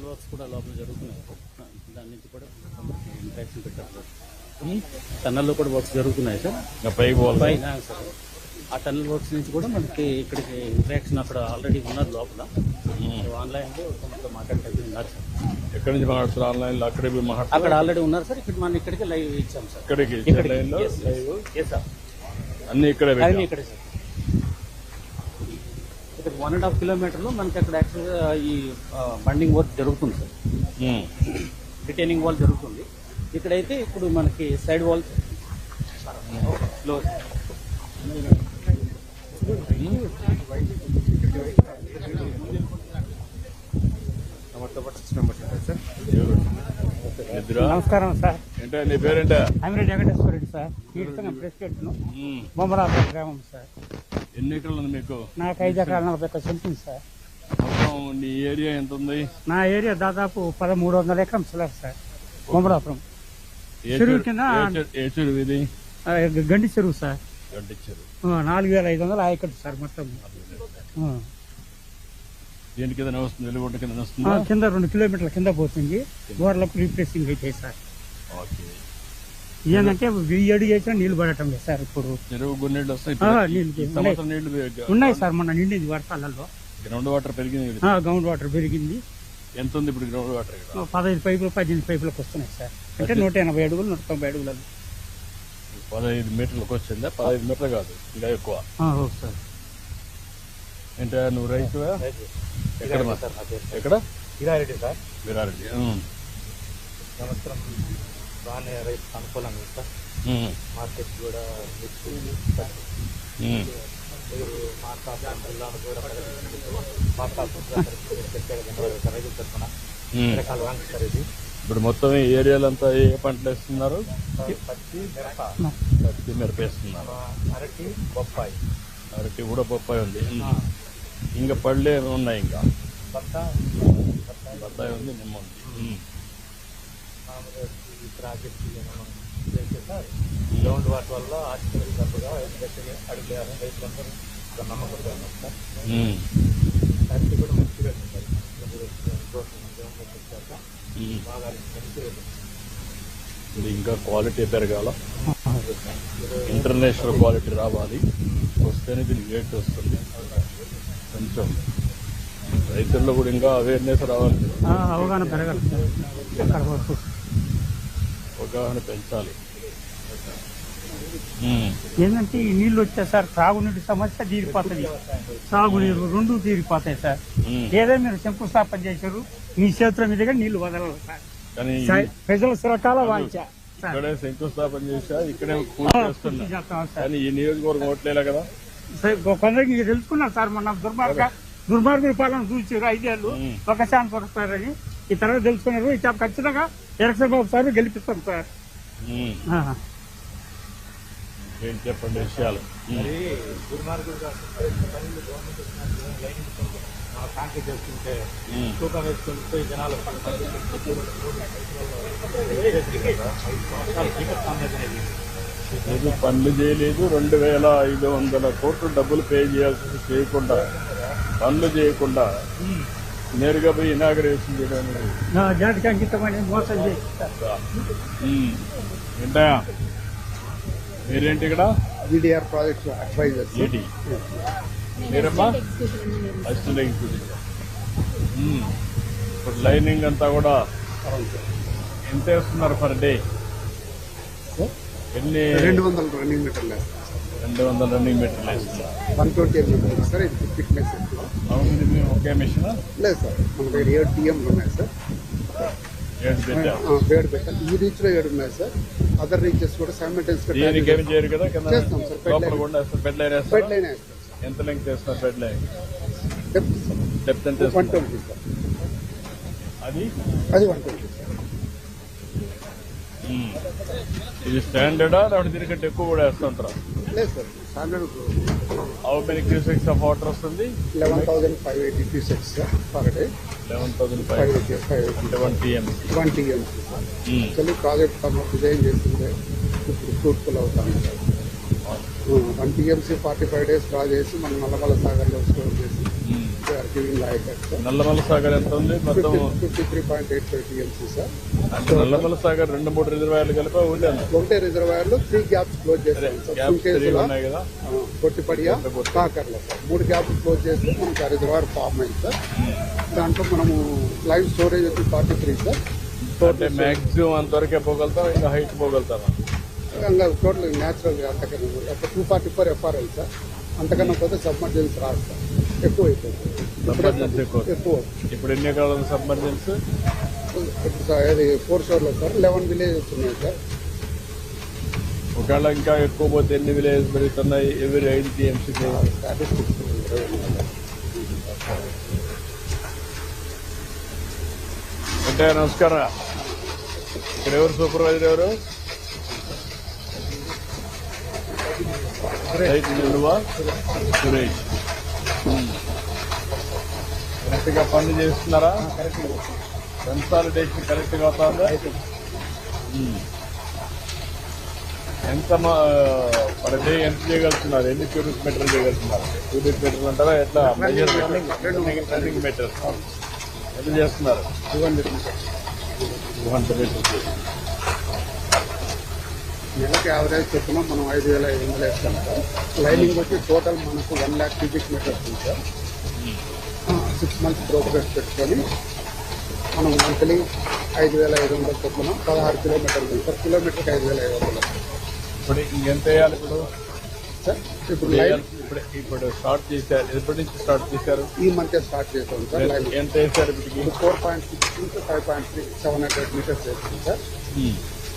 Works కూడా లోపల జరుగుతున్నాయి. దాని నుంచి కూడా ఇంట్రాక్షన్ పెట్టారు. టన్నల్లో కూడా వర్క్స్ జరుగుతున్నాయి సార్. పైన సార్ ఆ టన్నల్ వర్క్స్ నుంచి కూడా మనకి ఇక్కడికి ఇంట్రాక్షన్ అక్కడ ఆల్రెడీ ఉన్నారు లోపల. ఆన్లైన్లో కొంచెం మాట్లాడేది ఉన్నారు సార్. ఎక్కడి నుంచి మాట్లాడుతారు? ఆన్లైన్లో అక్కడ ఆల్రెడీ ఉన్నారు సార్. ఇక్కడ మనం ఇక్కడికి లైవ్ ఇచ్చాం సార్. అన్ని ఇక్కడే ఇక్కడే సార్. ఇక్కడ 1.5 కిలోమీటర్లో మనకి అక్కడ యాక్చువల్గా ఈ బండింగ్ వర్క్ జరుగుతుంది సార్. రిటైనింగ్ వాల్ జరుగుతుంది. ఇక్కడైతే ఇప్పుడు మనకి సైడ్ వాల్ క్లోజ్. నమస్కారం సార్. ఏంటో నీ పేరేంట? అమిరెడ్డి వెంకటేశ్వర రెడ్డి సార్. కీర్తన ప్రెసిడెంట్ బొమ్మరాజు గ్రామం సార్. ఎన్ని ఎకరాలు ఉంది మీకు? నాకు 5 ఎకరాల 40 సెంట్లు సార్. మొత్తం నీ ఏరియా ఎంత ఉంది? నా ఏరియా దాదాపు 1300 ఎకరం సార్. బొమ్మరాపురం చెరువు కింద ఏ చెరువు ఇది? గండి చెరువు సార్. గండి చెరువు 4500 ఆయకట్టు సార్ మొత్తం. దేని కింద వస్తుంది? వెలుగుంట కింద వస్తుంది. కింద 2 కిలోమీటర్ల కింద పోతుంది. గోడలకు రీప్లేసింగ్ అయితే సార్. ఏంటంటే 1000 అడుగు వేసినా నీళ్లు పడటం లేదు సార్. ఇప్పుడు చెరువు గున్నీళ్ళు వస్తాయి. నీళ్లు ఉన్నాయి సార్. మొన్న నిండింది వర్షాలలో. గ్రౌండ్ వాటర్ పెరిగింది. గ్రౌండ్ వాటర్ పెరిగింది. ఎంత ఉంది ఇప్పుడు గ్రౌండ్ వాటర్? 15 పైపులు 18 పైపులకు వస్తున్నాయి సార్. అంటే 180 అడుగులు 190 అడుగులలో 15 మీటర్లకు వచ్చిందా? 15 మీటర్లు కాదు, ఇంకా ఎక్కువ సార్. ఏంటో నువ్వు రైతువా? ఎక్కడ? ఎక్కడ? వీరారెడ్డి సార్. వీరారెడ్డి. సంవత్సరం బాగానే రైతు అనుకూలంగా సార్. మార్కెట్ కూడా ఇప్పుడు మొత్తం ఈ ఏరియాలంతా ఏ పంటలు వేస్తున్నారు? పత్తి, మిరప వేస్తున్నారు. అరటి, బొప్పాయి. అరటి కూడా బొప్పాయి ఉంది. ఇంకా పళ్ళే ఉన్నాయి. ఇంకా బత్తాయి ఉంది, నిమ్మ ఉంది. ప్రాజెక్ట్ గ్రౌండ్ వాటర్ వల్ల ఆర్టికల్ తప్పుగా అడిగారు రైతులందరూ నమ్మకంగా ఉన్నారు సార్. అరటి కూడా మంచిగా బాగా ఇంకా క్వాలిటీ పెరగాల, ఇంటర్నేషనల్ క్వాలిటీ రావాలి. వస్తేనే దీనికి రేట్ వస్తుంది. కొంచెం రైతుల్లో కూడా ఇంకా అవేర్నెస్ రావాలి, అవగాహన పెరగాలి, అవగాహన పెంచాలి. ఏంటంటే ఈ నీళ్లు వచ్చాయి సార్. త్రాగునీటి సమస్య తీరిపోతుంది, సాగునీరు 2 తీరిపోతాయి సార్. ఏదో మీరు శంకుస్థాపన చేశారు, మీ చేతుల మీదుగా నీళ్లు వదలాలి సార్. కానీ ప్రజల సురకాల వాంచా ఇక్కడే శంకుస్థాపన చేశా, ఇక్కడే పూజ చేస్తున్నా. కానీ ఈ నియోజకవర్గం ఓట్లేలా కదా. కొందరికి తెలుసుకున్నారు సార్. మొన్న దుర్మార్గుల పాలన చూసారు 5 ఏళ్ళు ఒక ఛాన్స్ వస్తారని. ఈ తర్వాత తెలుసుకున్నారు. ఈ ఖచ్చితంగా ఎలక్షన్ బాబు సార్ గెలిపిస్తాం సార్. ఏం చెప్పండి విషయాలు? కాంక్రీట్ చేసుకుంటే తూకం వేసుకుంటే జనాలు పనులు చేయలేదు. 2500 కోట్లు డబ్బులు పే చేయాల్సి చేయకుండా, పనులు చేయకుండా నేరుగా పోయి ఇనాగరేషన్ చేయడానికి జాతికి అంకితమని మోసం చేస్తారు. ఏంటయా మీరేంటి ఇక్కడ? VDR project adviser. మీరమ్మా? Assistant executive. ఇప్పుడు లైనింగ్ అంతా కూడా ఎంత వేస్తున్నారు పర్ డే? ఎన్ని? 200 రన్నింగ్ మీటర్లు వేస్తారు. 200 రన్నింగ్ మీటర్లు వేస్తున్నారు. 120 ఎంఎం సార్. ఇది ఫిట్నెస్. అవును, మేము ఒకే మిషన్ లేదు సార్, మన దగ్గర 7 TMలు ఉన్నాయి సార్. 7 పెట్టారు. 7 పెట్టారు. ఈ రీచ్ లో 7 ఉన్నాయి సార్. అదర్ రీచెస్ కూడా సైమల్టేనియస్ గా ఏమి చేయరు కదా. చేస్తాం సార్. లోపల కూడా వేస్తారు. బెడ్ లైన్ వేస్తారు. బెడ్ లైన్ వేస్తాం. ఎంత లెంగ్త్ వేస్తారు బెడ్ లైన్? డెప్త్ ఎంత? 120 సార్. అది 120 సార్. ఇది స్టాండర్డా లేకపోతే దీనికంటే ఎక్కువ కూడా వేస్తుంటారా? లేదు sir, standard. How many cusecs of water వస్తుంది? 11,580 క్యూసెక్స్ సార్ పర్ డే. 11,580 అంటే 1 TMC. 1 TMC sir. Actually project design చేస్తుంటే ఇప్పుడు ఫ్రూట్ఫుల్ అవుతాను సార్. 1 TMC 45 days డ్రా చేసి మనం నల్లమల సాగర్లో స్టోర్ చేసి గివింగ్ లైక్ నల్లమల సాగర్ ఎంత ఉంది మొత్తం? 53.85 TMC సార్. అంటే నల్లమల సాగర్ 2-3 రిజర్వాయర్లు కలిపి ఒకటే రిజర్వాయర్లో 3 గ్యాప్స్ క్లోజ్ చేస్తాం సార్. సుంకేసుల, ఉన్నాయి కదా. కొట్టిపడియా, కాకర్లో సార్ 3 గ్యాప్స్ క్లోజ్ చేస్తే మనకి ఆ రిజర్వాయర్ ఫామ్ అయింది సార్. దాంట్లో మనము లైవ్ స్టోరేజ్ వచ్చి 43 సార్. అంటే మ్యాక్సిమం అంతవరకే పోగలుగుతాం, ఇంకా హైట్ పోగలుగుతాం. ఇంకా టోటల్ న్యాచురల్గా అంతకన్నా 244 FRL సార్. అంతకన్నా పోతే సబ్మర్జెన్స్ రాదు సార్, ఎక్కువ అయిపోతుంది. సబ్మర్జెన్స్ ఎక్కువ. ఇప్పుడు ఎన్ని ఎకరాలు సబ్మర్జెన్స్? ఇప్పుడు సార్ అది 4 షోర్లో సార్ 11 విలేజెస్ ఉన్నాయి సార్. ఒకవేళ ఇంకా ఎక్కువ పోతే ఎన్ని విలేజెస్ పెరుగుతున్నాయి ఎవరి 5 TMCకి? స్టాటిస్టిక్స్ అంటే నమస్కారం. ఇక్కడ ఎవరు సూపర్వైజర్? ఎవరు? నువ్వా? సురేష్. కరెక్ట్గా పనులు చేస్తున్నారా? కన్సాలిడేషన్ కరెక్ట్గా అవుతుందా? ఎంత పర్ డే ఎంత చేయగలుగుతున్నారు? ఎన్ని క్యూబిక్ మీటర్ చేయగలుగుతున్నారు? క్యూబిక్ మీటర్ అంటారా ఎట్లా? రన్నింగ్ మీటర్ ఎంత చేస్తున్నారు? 200 మీటర్స్. నెలకు యావరేజ్ చెప్పిన మనం 5,500 వేస్తాం సార్. లైనింగ్ వచ్చి టోటల్ మనకు 1 lakh cubic meters ఉంది సార్. 6 months ప్రోగ్రెస్ పెట్టుకొని మనం మంత్లీ 5,500 చొప్పున 16 కిలోమీటర్లు ఉంది సార్. కిలోమీటర్కి 5,500 ఇప్పుడు ఇంకెంత వేయాలి? ఇప్పుడు సార్ ఇప్పుడు లైన్ ఇప్పుడు స్టార్ట్ చేశారు. ఎప్పటి నుంచి స్టార్ట్ చేశారు? ఈ మంత్ స్టార్ట్ చేస్తాం సార్. లైన్ ఎంత వేసారు ఇప్పటికి? 4.6 నుంచి 5.3 700 meters వేస్తాం సార్.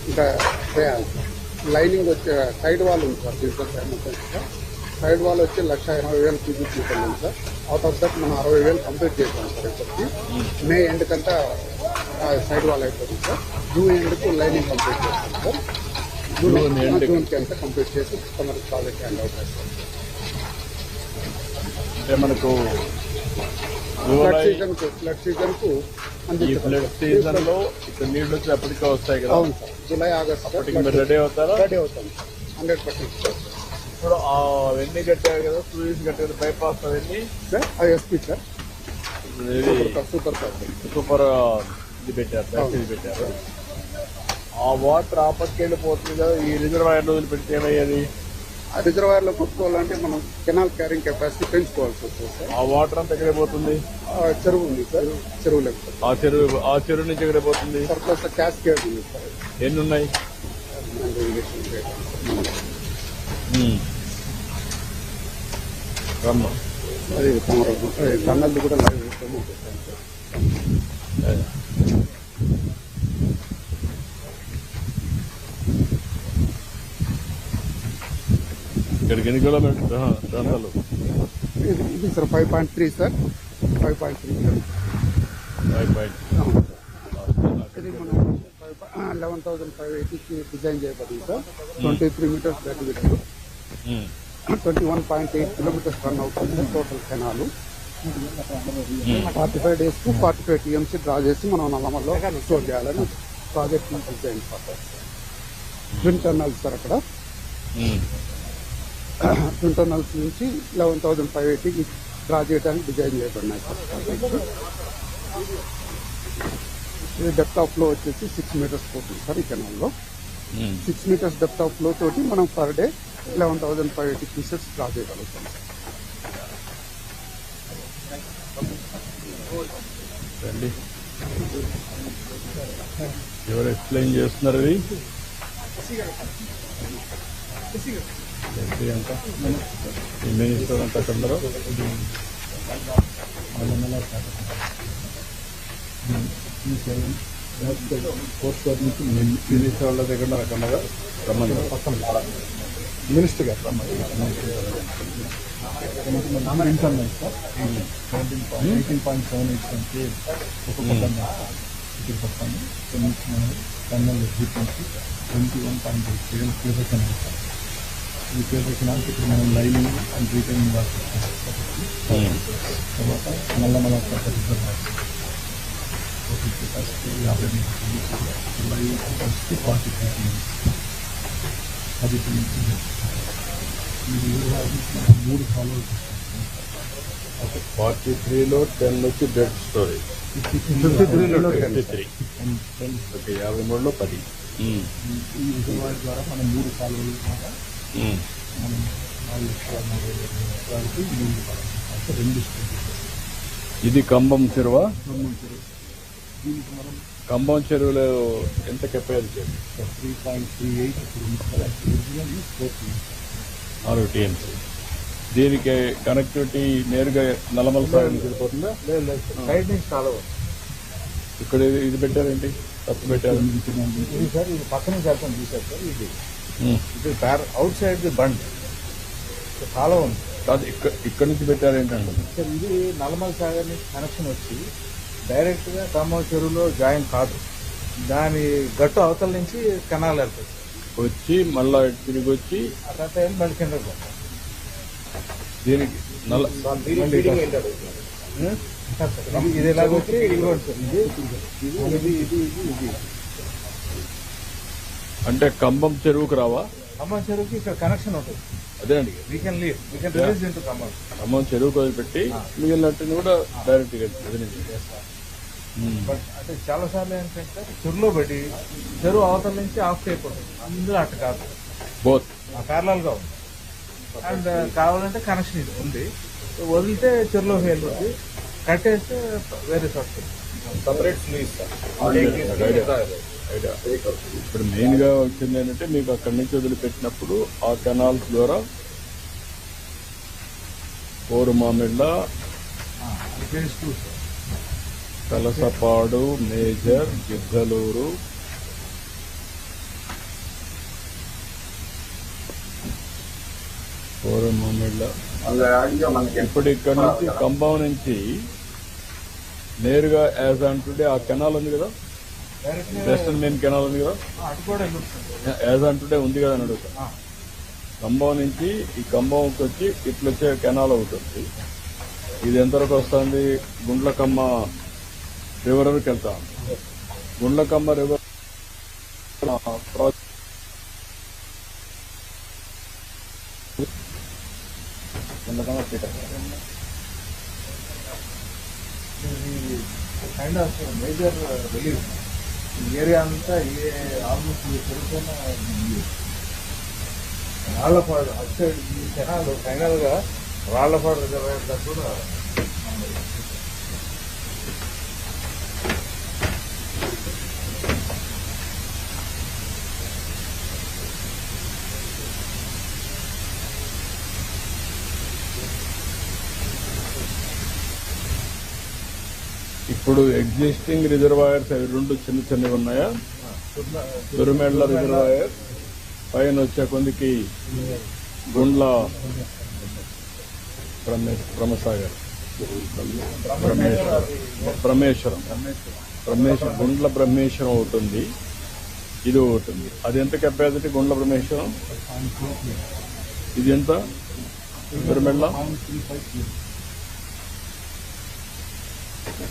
ఇంకా వేయాలి సార్. లైనింగ్ వచ్చే సైడ్ వాల్ ఉంది సార్. దీంట్లో సైడ్ వాల్ వచ్చి 1,80,000 క్యూబిక్ మీటర్లు ఉంది సార్. అవుట్ ఆఫ్ దట్ మనం 60,000 కంప్లీట్ చేస్తాం సార్. ఇప్పటికి మే ఎండ్ కంతా సైడ్ వాల్ అయిపోతుంది సార్. జూన్ ఎండ్కు లైనింగ్ కంప్లీట్ చేస్తాం సార్. జూన్కి అంతా కంప్లీట్ చేసి కస్టమర్ ప్రాజెక్ట్ హ్యాండ్ అవుట్ చేస్తాం. అంటే మనకు ఫ్లడ్ సీజన్కు ఈ ఫ్లడ్ సీజన్ లో ఇక్కడ నీళ్లు వచ్చి అప్పటికే వస్తాయి కదా? అవును సార్. జూలై ఆగస్ట్ అప్పటికి మీరు రెడీ అవుతారా? రెడీ అవుతాం 100%. ఇప్పుడు అవన్నీ కట్టారు కదా, సూయిస్ కట్టారు, బైపాస్ అవన్నీ సార్ అది SP sir. Super sir. Super ఇది పెట్టారు, ప్యాకేజ్ పెట్టారు. ఆ వాటర్ ఆపత్తి వెళ్ళిపోతుంది కదా, ఈ రిజర్వాయర్ వదిలి పెడితే ఏమయ్యేది? ఆ రిజర్వాయర్లో కొట్టుకోవాలంటే మనం కెనాల్ క్యారింగ్ కెపాసిటీ పెంచుకోవాల్సి వస్తుంది సార్. ఆ వాటర్ అంతా ఎక్కడికి పోతుంది? చెరువు ఉంది సార్. చెరువు లేకపోతే ఆ చెరువు నుంచి ఎక్కడికి పోతుంది? సర్ప్లస్ క్యాస్కేడ్ ఉంది సార్. ఎన్ని ఉన్నాయి? రమ్మ అది టన్నల్ కూడా లైవ్ ఇస్తాము. ఇక్కడికి ఎన్ని కిలోమీటర్స్ ప్రాంతాలు? ఇది సార్ 5.3 సార్. 5.3 ఇది మనం 11,580కి డిజైన్ చేయబడింది sir. 23 meters back width, 21.8 kilometers run అవుతుంది సార్. టోటల్ కెనాలు 45 days కు 45 TMC డ్రా చేసి మనం నల్లమల్లో స్టోర్ చేయాలని project design sir. Twin tunnels sir. అక్కడ ట్విన్ టన్నల్స్ నుంచి 11,580కి డ్రా చేయడానికి డిజైన్ చేయబడినాయి సార్. ఇది డెప్త్ ఆఫ్ ఫ్లో వచ్చేసి 6 meters పోతుంది సార్. ఈ కెనాల్లో 6 meters డెప్త్ ఆఫ్ ఫ్లో తోటి మనం పర్ డే 11,580 pieces డ్రా చేయగలుగుతాం. రండి, ఎవరు ఎక్స్ప్లెయిన్ చేస్తున్నారు? ఇది అంతా ఈ మినిస్టర్ అంతా అక్కడ ఉన్నారు. మినిస్టర్ వాళ్ళ దగ్గర అక్కడ రమ్మని మినిస్టర్ గారు 18.78 ఒక్కొక్క టన్నల్ హీట్ నుంచి 21.8 ఈ పేపర్కి ఇప్పుడు మనం లైనింగ్ అండ్ రీటైనింగ్ వర్క్ తర్వాత నల్లమల కెపాసిటీ 50 లైవ్ కెపాసిటీ 45 అది మూడు కాలువలు 43లో 10 వచ్చి డెడ్ స్టోరేజ్, 53 ఓకే, 53లో 10. ఈ రిజర్వాయర్ ద్వారా మనం మూడు కాలువలు ద్వారా మనం 4,40,000 నీళ్లు పడాలి. అంటే 2 స్టేజెస్. ఇది కంబం చెరువా? దీనికి మనం కంబం చెరువులో ఎంత కెపాసిటీ? 3.38 ఇప్పుడు ఒరిజినల్ 4 TMC. దీనికి కనెక్టివిటీ నేరుగా నల్లమల సాగర్ నుంచి వెళ్ళిపోతుందా? సైడ్ నుంచి కాలువ ఇక్కడ ఇది పెట్టారేంటి, తప్పు పెట్టారు? ఇది సార్, ఇది పక్క నుంచి వెళ్తాం చూసారు సార్. ఇది అవుట్ సైడ్ ది బండ్ కాలువ ఉంది కాదు, ఇక్కడ నుంచి పెట్టారేంటండి? సార్. ఇది నల్లమల సాగర్ నుంచి కనెక్షన్ వచ్చి డైరెక్ట్ గా ఖమ్మం చెరువులో జాయిన్ కాదు. దాని గట్టు అవతల నుంచి కెనాల్ వెళ్తుంది. వచ్చి మళ్ళా తిరిగి వచ్చి ఆ తర్వాత వెళ్ళి మళ్ళీ కిందకు పోతాం. దీనికి నల్ల ఇది ఇలాగ వచ్చి ఇదిగోండి సార్. ఇది అంటే కంబం చెరువుకు రావా? ఖమ్మం చెరువుకి ఇక్కడ కనెక్షన్ ఉంటుంది. అదేనండి, we can release into Khammam. Khammam చెరువుకు వదిలిపెట్టి మిగిలినట్టు కూడా డైరెక్ట్ గా వదిలింది. బట్ అంటే చాలా సార్లు ఏంటంటే చెరువులో పెట్టి చెరువు అవతల నుంచి ఆఫ్ అయిపోతుంది. అందులో అట్ట కాదు, బోత్ ప్యారలల్ గా ఉంది. అండ్ కావాలంటే కనెక్షన్ ఇది ఉంది. వదిలితే చెరువులోకి వెళ్ళిపోతుంది, కట్టేస్తే వేరే చోట సపరేట్ స్లూయిస్. ఇప్పుడు మెయిన్ గా వచ్చింది ఏంటంటే మీకు అక్కడి నుంచి వదిలిపెట్టినప్పుడు ఆ కెనాల్స్ ద్వారా కోరుమామిళ్ళ, ఫేజ్ 2 కలసపాడు, మేజర్, గిద్దలూరు, కోరుమామిళ్ళ. ఇప్పుడు ఇక్కడ నుంచి కంబం నుంచి నేరుగా యాజ్ ఆన్ టుడే ఆ కెనాల్ ఉంది కదా, వెస్టర్న్ మెయిన్ కెనాల్ ఉంది కదా, అటు కూడా వెళ్ళొస్తుంది. యాజ్ ఆన్ టుడే ఉంది కదా అని అడుగుతా. కంబం నుంచి ఈ కంబంకి వచ్చి ఇట్లా వచ్చే కెనాల్ అవుతుంది. ఇది ఎంతవరకు వస్తుంది? గుండ్లకమ్మ రివర్ వరకు వెళ్తా ఉంది. Gundlakamma river kind of major release. ఈ ఏరియా అంతా ఆల్మోస్ట్ చెరువుతోనే రాళ్లపాడు అటు సైడ్ ఈ కెనాల్ ఫైనల్ గా రాళ్లపాడు రిజర్వాయర్ దగ్గర కూడా ఇప్పుడు ఎగ్జిస్టింగ్ రిజర్వాయర్స్ అవి 2 చిన్న చిన్నవి ఉన్నాయా? తురుమెళ్ల రిజర్వాయర్ పైన వచ్చే కొందికి గుండ్ల బ్రహ్మసాగర్, బ్రహ్మేశ్వరం, గుండ్ల బ్రహ్మేశ్వరం అవుతుంది. ఇది అవుతుంది. అది ఎంత కెపాసిటీ గుండ్ల బ్రహ్మేశ్వరం? ఇది ఎంత? తురుమెళ్ల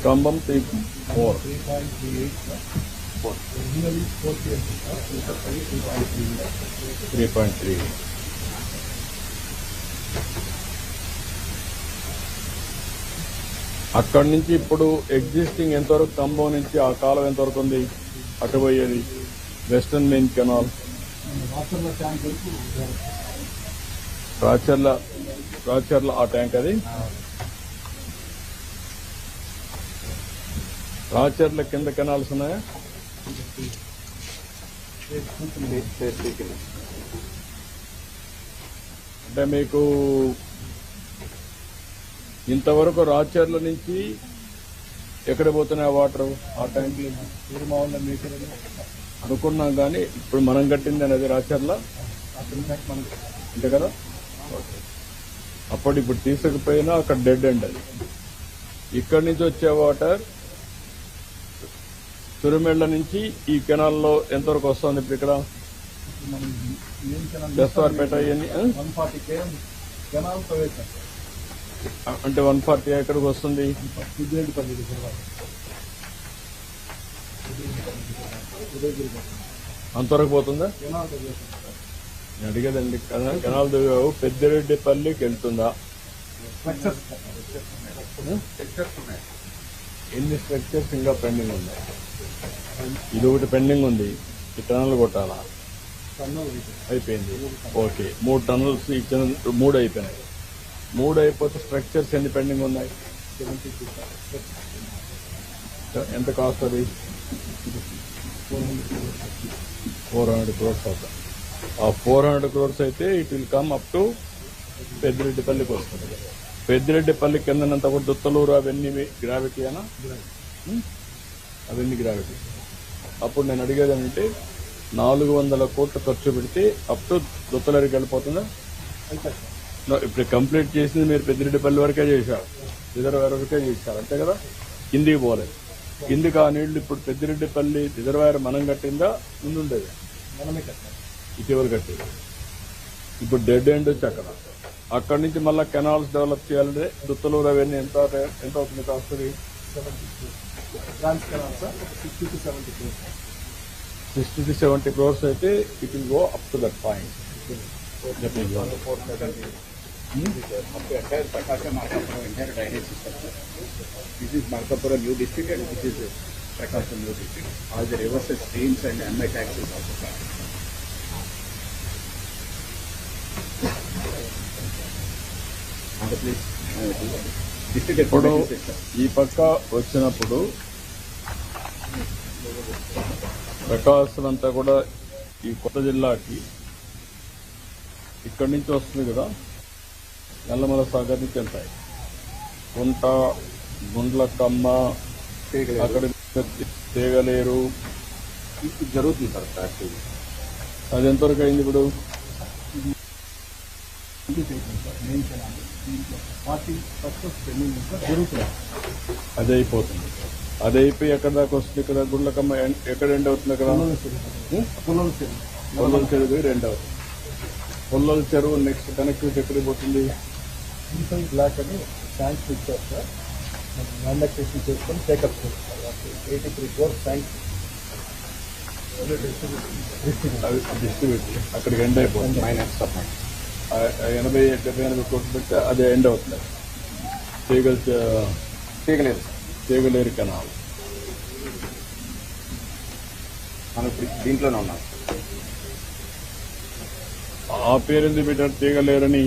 కంబం 3.4. originally 4 TMC, 3.3. అక్కడి నుంచి ఇప్పుడు ఎగ్జిస్టింగ్ ఎంతవరకు? కంబం నుంచి ఆ కాలం ఎంతవరకు ఉంది అటు పోయేది? వెస్టర్న్ మెయిన్ కెనాల్ రాచర్ల ఆ ట్యాంక్, అది రాచర్ల కింద కెనాల్స్ ఉన్నాయా? అంటే మీకు ఇంతవరకు రాచర్ల నుంచి ఎక్కడ పోతున్నాయి వాటర్? ఆ ట్యాంక్ తీర్మానం మేకర్ అనుకున్నాం కానీ ఇప్పుడు మనం కట్టింది అనేది రాచర్ల అంతే కదా. అప్పుడు ఇప్పుడు తీసుకుపోయినా అక్కడ డెడ్ ఎండ్. అది ఇక్కడి నుంచి వచ్చే వాటర్ తురుమెళ్ల నుంచి ఈ కెనాల్లో ఎంతవరకు వస్తుంది? ఇప్పుడు ఇక్కడ బెస్తవారిపేట ఇవన్నీ 140 km కెనాల్ ప్రవేశం అంటే 140 ఎక్కడికి వస్తుంది? ఉదయగిరిపల్లి రిజర్వాయర్. అంతవరకు పోతుందా? కెనాల్ ప్రవేశం నేను అడిగేదండి కెనాల్ దిగావు పెద్దిరెడ్డిపల్లికి వెళ్తుందా? ఎన్ని స్ట్రక్చర్స్ ఇంకా పెండింగ్ ఉన్నాయి? ఇది ఒకటి పెండింగ్ ఉంది. ఈ టన్నల్ కొట్టాలా? అయిపోయింది. ఓకే, 3 టన్నల్స్ ఇచ్చిన 3 అయిపోయినాయి. 3 అయిపోతే స్ట్రక్చర్స్ ఎన్ని పెండింగ్ ఉన్నాయి? ఎంత కాస్ట్ అది? 400 crores అవుతుంది. ఆ 400 crores అయితే it will come up to పెద్దిరెడ్డిపల్లికి వస్తుంది. పెద్దిరెడ్డిపల్లి కిందనంతా కూడా దుత్తలూరు అవన్నీ గ్రావిటీ అనా? అవన్నీ గ్రావిటీ. అప్పుడు నేను అడిగేది ఏంటంటే 400 కోట్లు ఖర్చు పెడితే అప్ టు దుత్తలూరుకి వెళ్ళిపోతుందా? ఇప్పుడు కంప్లీట్ చేసింది మీరు పెద్దిరెడ్డిపల్లి వరకే చేశారు, రిజర్వాయర్ వరకే చేశారు, అంతే కదా? కిందికి పోలేదు. కిందికి ఆ నీళ్లు ఇప్పుడు పెద్దిరెడ్డిపల్లి రిజర్వాయర్ మనం కట్టిందా? ముందుండేది మనమే కట్టాలి. ఇటీవల కట్టేది. ఇప్పుడు డెడ్ ఎండ్ వచ్చి అక్కడి నుంచి మళ్ళీ కెనాల్స్ డెవలప్ చేయాలంటే దుత్తలూరు అవన్నీ ఎంత అవుతుంది cost? 70 trans canal sir 60 to 70 crores. 60 to 70 crores అయితే it will go up to that point. entire Prakasam Markapura entire drainage system. This is Markapura new district and this is Prakasam new district. All the rivers, streams and MI taxes also started. Other place, district ఇప్పుడు information system. ఈ పక్క వచ్చినప్పుడు ప్రకాశం అంతా కూడా ఈ కొత్త జిల్లాకి ఇక్కడి నుంచి వస్తుంది కదా, నల్లమల సాగర్ నుంచి వెళ్తాయి. గుంట, గుండ్లకమ్మ, అక్కడ తేగలేరు జరుగుతుంది సార్ యాక్చువల్లీ. అది ఎంతవరకు అయింది ఇప్పుడు? మెయిన్ కెనాల్ 40% పెండింగ్ సార్ జరుగుతుంది. అది అయిపోతుంది. అది అయిపోయి ఎక్కడ దాకా వస్తుంది? ఇక్కడ గుండ్లకమ్మ ఎక్కడ ఎండ్ అవుతుంది? అక్కడ పొల్లల చెరువు ఎండ్ అవుతుంది. పొల్లల చెరువు నెక్స్ట్ కనెక్టివిటీ ఎక్కడికి పోతుంది? బ్లాక్ అని ట్యాంక్స్ ఇచ్చారు సార్. ల్యాండ్ అక్విజిషన్ చేసుకొని టేకప్ చేస్తారు. 83 crores ట్యాంక్స్ డిస్ట్రిబ్యూట్ అక్కడికి ఎండ్ అయిపోతుంది. మైనస్ సప్లై 80 కోట్లు పెడితే అది ఎండ్ అవుతుంది. తీయగలేదు తేగలేరు కెనాల్. మనం ఇప్పుడు దీంట్లోనే ఉన్నాం. ఆ పేరు ఎందుకు పెట్టారు తేగలేరని?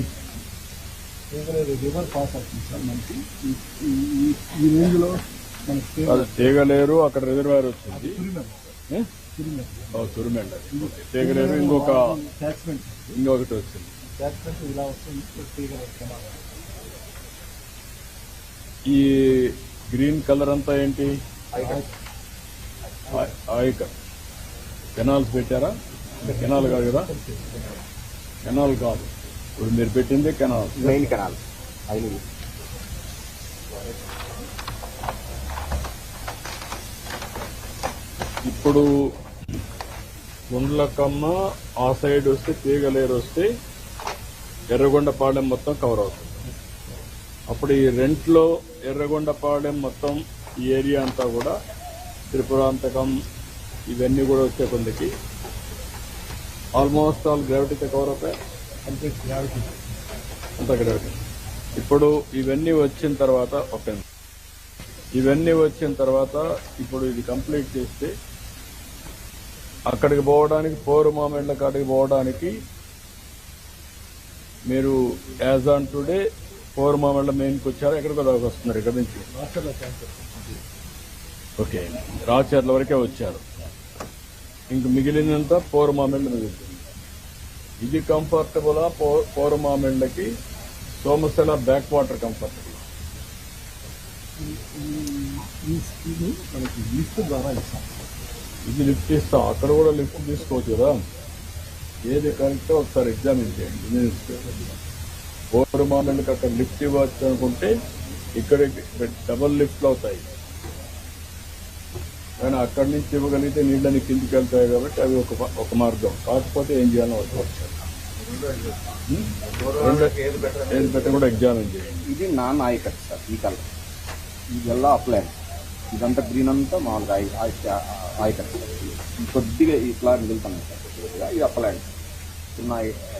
రివర్ పాస్ అవుతుంది సార్ మనకి ఈ రేంజ్ లో మనకి అది తేగలేరు, అక్కడ రిజర్వాయర్ వచ్చింది. సురిమెండ తేగలేరు, ట్యాక్స్మెంట్ ఇంకొకటి వచ్చింది. ట్యాక్స్మెంట్ ఇలా వస్తుంది. ఈ గ్రీన్ కలర్ అంతా ఏంటి? ఆయకర్. కెనాల్స్ పెట్టారా? కెనాల్ కాదు కదా, కెనాల్ కాదు. ఇప్పుడు మీరు పెట్టింది కెనాల్, మెయిన్ కెనాల్. అయిన ఇప్పుడు గుండ్లకమ్మ ఆ సైడ్ వస్తే తీగలేరు వస్తే ఎర్రగొండపాలెం మొత్తం కవర్ అవుతుంది. అప్పుడు ఈ రెంట్లో ఎర్రగొండపాలెం మొత్తం ఈ ఏరియా అంతా కూడా త్రిపురాంతకం ఇవన్నీ కూడా వచ్చే కొందికి ఆల్మోస్ట్ ఆల్ గ్రావిటీతో కవర్ అవుతాయి. కంప్లీట్ గ్రావిటీ అంత గ్రావిటీ. ఇప్పుడు ఇవన్నీ వచ్చిన తర్వాత ఇప్పుడు ఇది కంప్లీట్ చేస్తే అక్కడికి పోవడానికి పోరుమామిళ్ళ కాడికి పోవడానికి మీరు యాజ్ ఆన్ టుడే పోరుమామిళ్ళ మెయిన్కి వచ్చారా? ఎక్కడికో దాకా వస్తున్నారు ఇక్కడ నుంచి? ఓకే, రాచర్ల వరకే వచ్చారు. ఇంక మిగిలినంతా పోరుమామిళ్ళ మిగులుతుంది. ఇది కంఫర్టబులా? పోరుమామిళ్ళకి సోమశిల బ్యాక్ వాటర్ కంఫర్టబుల్? ఈ స్కీమ్ మనకి లిఫ్ట్ ద్వారా ఇస్తాం. ఇది లిఫ్ట్ ఇస్తాం, అక్కడ కూడా లిఫ్ట్ తీసుకోవచ్చు కదా. ఏది కరెక్టో ఒకసారి ఎగ్జామిన్ చేయండి. పోరుమామిళ్ళకి అక్కడ లిఫ్ట్ ఇవ్వచ్చు అనుకుంటే ఇక్కడ డబల్ లిఫ్ట్లు అవుతాయి, కానీ అక్కడి నుంచి ఇవ్వగలిగితే నీళ్ళని కిందికి వెళ్తాయి కాబట్టి అది ఒక మార్గం. కాకపోతే ఏం చేయాలో ఏది పెట్ట కూడా ఎగ్జామిన్ చేయండి. ఇది నాన్ ఆయకట్ సార్. ఈ కలర్ ఇదెల్లా అప్లైన్, ఇదంతా గ్రీన్ అంతా మామూలుగా ఆయకట్. కొద్దిగా ఇట్లా మిగులుతున్నాయి సార్. ఇది అప్లైన్. చిన్న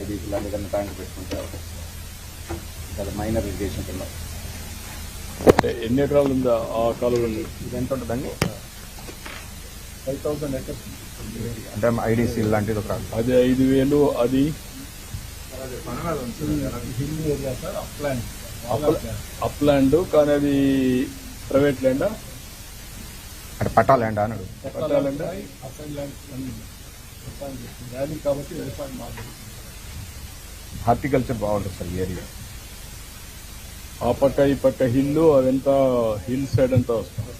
ఐడి ఇలాంటి ఏదైనా ట్యాంక్ పెట్టుకుంటే అది మైనర్ ఇరిగేషన్ కింద. అంటే ఎన్ని ఎకరాలు ఉందా ఆ కాలువలో? ఇది ఎంత ఉంటుందండి? 5,000 acres. అంటే ఐడిసి లాంటిది ఒక అది 5,000. అది hill area sir, upland. Upland, కానీ అది ప్రైవేట్ ల్యాండా? అంటే పట్టా ల్యాండ్ అన్నాడు. పట్టాలంటే అసైన్ ల్యాండ్ అన్ని వ్యవసాయం చేస్తుంది. వ్యాలీ కాబట్టి వ్యవసాయం బాగుంది. హార్టికల్చర్ బాగుంటుంది సార్ ఈ ఏరియా. ఆ పక్క ఈ పక్క హిల్, అదంతా హిల్ సైడ్ అంతా వస్తుంది.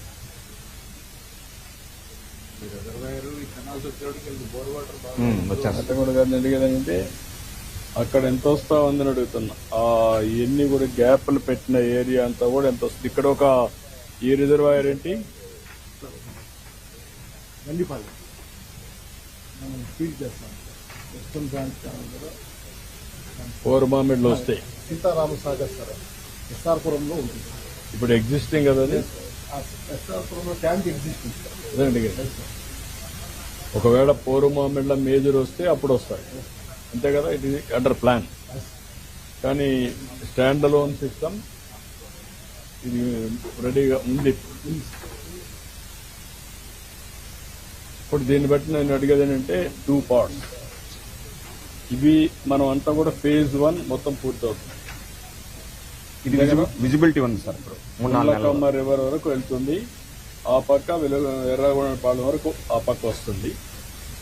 వచ్చాను. అట్ట కూడా గారిని అడిగేదంటే అక్కడ ఎంత వస్తా ఉందని అడుగుతున్నా. ఇవన్నీ కూడా గ్యాప్లు పెట్టిన ఏరియా అంతా కూడా ఎంత వస్తుంది? ఇక్కడ ఒక ఈ రిజర్వాయర్ ఏంటి? గండిపాలెం మనం ఫీడ్ చేస్తాం. వెస్టర్న్ బ్రాంచ్ ఛానల్ కూడా కోరమామిడ్లు వస్తాయి. సీతారామ సాగర్ సార్ ఎస్ఆర్పురంలో ఉంటుంది. ఇప్పుడు ఎగ్జిస్టింగ్ కదా అది? ఆ ఎస్ఆర్పురంలో ట్యాంక్ ఎగ్జిస్టింగ్ సార్. అదే అడిగేది. ఒకవేళ పోరుమామిడ్ల మేజర్ వస్తే అప్పుడు వస్తాయి, అంతే కదా? It is under plan. కానీ స్టాండ్ అలోన్ సిస్టమ్ ఇది రెడీగా ఉంది. ఇప్పుడు దీన్ని బట్టి నేను అడిగేది ఏంటంటే 2 parts. ఇవి మనం అంతా కూడా ఫేజ్ 1 మొత్తం పూర్తవుతుంది. ఇది విజిబిలిటీ ఉంది సార్. ఇప్పుడు 3-4 నెలలు ముల్లకమ్మ రివర్ వరకు వెళ్తుంది. ఆ పక్క ఎర్రగొండపాలెం వరకు ఆ పక్క వస్తుంది.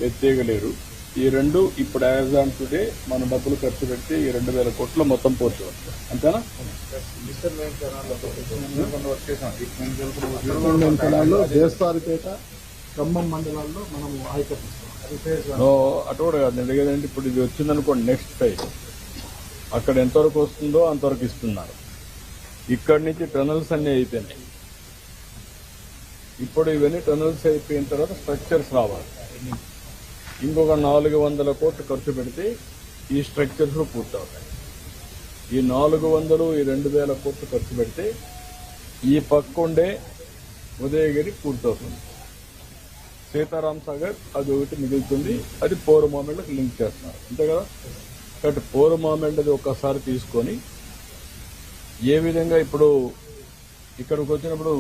ఎత్తేయగలేరు. ఈ రెండు ఇప్పుడు యాజ్ ఆన్ టుడే మన డబ్బులు ఖర్చు పెడితే ఈ 2,000 కోట్లు మొత్తం పూర్తి అవుతుంది, అంతేనా? కెనాల్లో దేవస్థానిపేట, ఖమ్మం మండలాల్లో మనం ఆయకట్టిస్తాం. అది ఫేజ్ 1. అటు కూడా కాదు నేను అడిగేదంటే ఇప్పుడు ఇది వచ్చిందనుకోండి, నెక్స్ట్ ఫైజ్ అక్కడ ఎంతవరకు వస్తుందో అంతవరకు ఇస్తున్నారు. ఇక్కడి నుంచి టనల్స్ అన్నీ అయిపోయినాయి. ఇప్పుడు ఇవన్నీ టనల్స్ అయిపోయిన తర్వాత స్ట్రక్చర్స్ రావాలి. ఇంకొక 400 కోట్లు ఖర్చు పెడితే ఈ స్ట్రక్చర్స్ పూర్తవుతాయి. ఈ 400 ఈ 2,000 కోట్లు ఖర్చు పెడితే ఈ పక్క ఉండే ఉదయగిరి పూర్తవుతుంది. సీతారాం సాగర్ అది ఒకటి మిగులుతుంది. అది పోరుమామిళ్ళకి లింక్ చేస్తున్నారు, అంతే కదా? కాబట్టి పోరుమామిళ్ళది ఒక్కసారి తీసుకొని ఏ విధంగా ఇప్పుడు ఇక్కడికి వచ్చినప్పుడు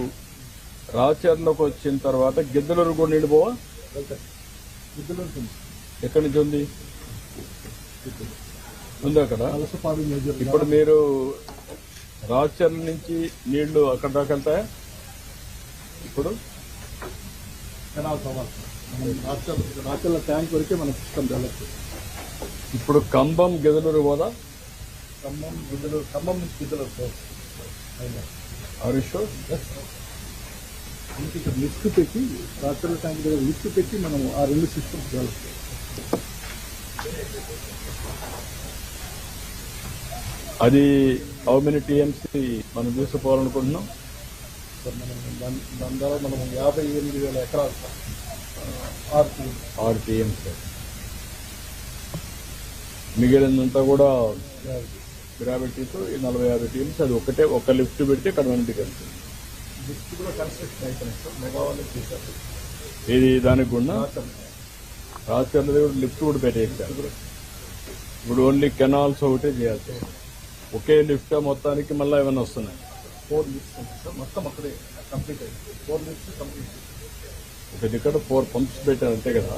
రాచర్లోకి వచ్చిన తర్వాత గిద్దలూరు కూడా నీళ్ళు పోవా? ఎక్కడి నుంచి ఉంది అక్కడ? ఇప్పుడు మీరు రాచర్ల నుంచి నీళ్లు అక్కడ దాకా వెళ్తాయా? ఇప్పుడు రాచర్ల ట్యాంక్ వరకే మన సిస్టమ్ డెవలప్ చేస్తాం. ఇప్పుడు కంబం గిద్దలూరు పోదా? ఖమ్మం నుంచి గిద్దలూరు సార్. హరీష్ అందుకే ఇక్కడ లిఫ్ట్ పెట్టి రాచర్ల ట్యాంక్ దగ్గర లిఫ్ట్ పెట్టి మనం ఆ 2 సిస్టమ్స్ డెవలప్ చేస్తాం. అది హౌ మెనీ టీఎంసీ మనం తీసుకుపోవాలనుకుంటున్నాం? సార్ మనం దాని ద్వారా మనం 58,000 ఎకరాలు సార్ 6 టీఎంసీ. మిగిలినంతా కూడా గ్రావిటీతో ఈ 40-50 టీఎంసీ. అది ఒక లిఫ్ట్ పెడితే కన్వెంట్కి వెళ్తుంది. లిఫ్ట్ కూడా కన్స్ట్రక్షన్ అయిపోయింది సార్. మెగావాళ్ళు చేశారు. ఇది దానికి కూడా రాచర్ల దగ్గర లిఫ్ట్ కూడా పెట్టేసారు. ఇప్పుడు ఓన్లీ కెనాల్స్ ఒకటే చేయాల్సి. ఒకే లిఫ్ట్ మొత్తానికి మళ్ళీ ఏమైనా వస్తున్నాయి? 4 లిఫ్ట్స్ ఉంటాయి సార్. మొత్తం అక్కడే కంప్లీట్ అయింది. 4 లిఫ్ట్స్ కంప్లీట్. ఒక దగ్గర 4 పంప్స్ పెట్టారు, అంతే కదా?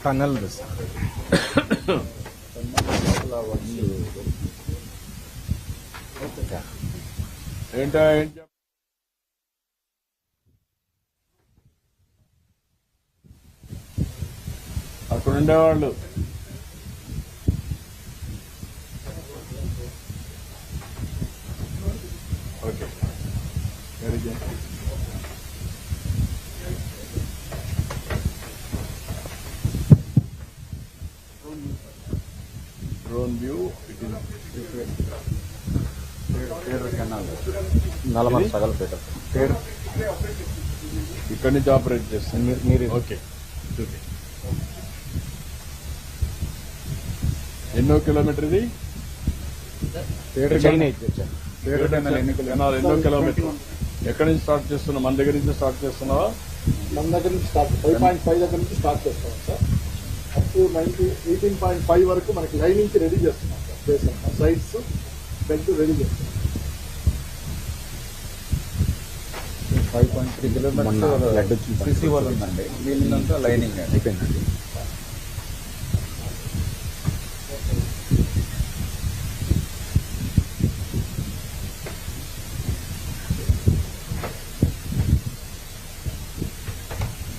Tunnel sir. ఏంటా అక్కడ ఉండేవాళ్ళు okay. Very good. Drone view it is Nallamala Sagalapeta ఇక్కడి నుంచి ఆపరేట్ చేస్తాను మీరు. ఓకే. ఎన్నో కిలోమీటర్ ఇది? చైన్ కెనాల్ ఎన్నో కిలోమీటర్? ఎక్కడి నుంచి స్టార్ట్ చేస్తున్నావు? మన దగ్గర నుంచి స్టార్ట్ చేస్తున్నావా? మన దగ్గర నుంచి స్టార్ట్ 5.5 దగ్గర నుంచి స్టార్ట్ చేస్తాం సార్. అప్ టు 18.5 వరకు మనకి లైనింగ్ కి రెడీ చేస్తున్నాం సార్. చేస్తాం సైడ్స్ బెల్ట్ రెడీ చేస్తాం. 5.3 కిలోమీటర్స్ సిసి వాళ్ళు ఉందండి, వీళ్ళంతా లైనింగ్ అయిపోయిందండి.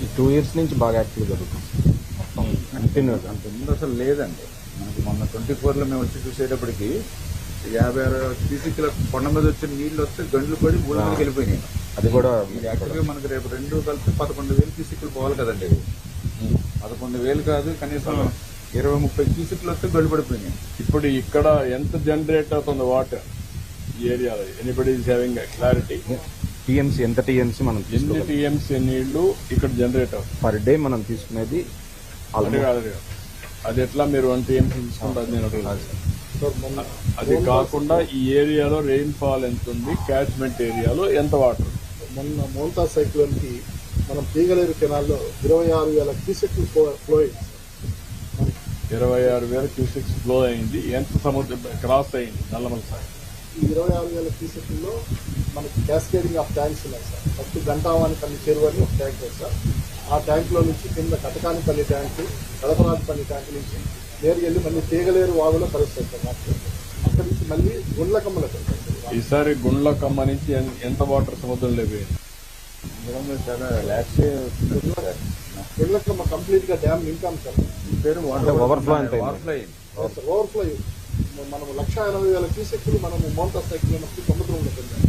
ఈ 2 years నుంచి బాగా యాక్టివ్ జరుగుతుంది కంటిన్యూస్. అంత ముందు అసలు లేదండి. మనకి మొన్న 24లో మేము వచ్చి చూసేటప్పటికి 56 క్యూసెక్ల కొండ మీద వచ్చిన నీళ్లు వస్తే గంటలు పడి మూడు మందికి వెళ్ళిపోయినాయి. అది కూడా ఇది యాక్చువల్గా మనకి రేపు 2 కలిపి 11,000 క్యూసెక్లు పోవాలి కదండి. 11,000 కాదు, కనీసం 20-30 క్యూసెక్లు వస్తే గంటలు పడిపోయినాయి. ఇప్పుడు ఇక్కడ ఎంత జనరేట్ అవుతుంది వాటర్ ఈ ఏరియాలో? Anybody is having clarity? TMC ఎంత టీఎంసీ మనం ఎన్ని తీసుకోగలం టీఎంసీ నీళ్లు ఇక్కడ జనరేట్ అవుతుంది పర్ డే మనం తీసుకునేది అది ఎట్లా మీరు 1 టీఎంసీ తీసుకుంటారు? నేను అడుగుతాను. సార్ మొన్న అది కాకుండా ఈ ఏరియాలో రెయిన్ ఫాల్ ఎంత ఉంది, క్యాచ్మెంట్ ఏరియాలో ఎంత వాటర్? మోంతా సైక్లోన్ కి మనం తీగలేరు కెనాల్లో 26,000 క్యూసెక్లు ఫ్లో అయింది. 26,000 క్యూసెక్స్ ఫ్లో అయింది. ఎంత సముద్రం క్రాస్ అయింది నల్లమల సార్? ఈ 26,000 క్యూసెక్ల్లో మనకి క్యాస్కేడింగ్ ఆఫ్ ట్యాంక్స్ ఉన్నాయి సార్. ఫస్ట్ గంటావానిపల్లి చెరువు అని ఒక ట్యాంక్ ఉంది సార్. ఆ ట్యాంక్ లో నుంచి కింద కటకానిపల్లి ట్యాంక్, కడపరాజపల్లి ట్యాంక్ నుంచి నేరుగా వెళ్ళి మళ్ళీ తీగలేరు వాగులో కలుస్తాయి సార్. అక్కడి నుంచి మళ్ళీ గుండ్లకమ్మలకు వెళ్తాయి సార్. ఈసారి గుండ్లకమ్మ నుంచి ఎంత వాటర్ సముద్రంలో పోయింది? చాలా ల్యాక్స్ గుండ్లకమ్మ కంప్లీట్ గా డ్యామ్ నింపాం సార్. పేరు ఓవర్ఫ్లో అంటే వాటర్ అయింది. ఓవర్ఫ్లో మనం 180,000 క్యూసెక్లు మనము మోంతా సైక్లోన్ సముద్రంలో వెళ్ళాం.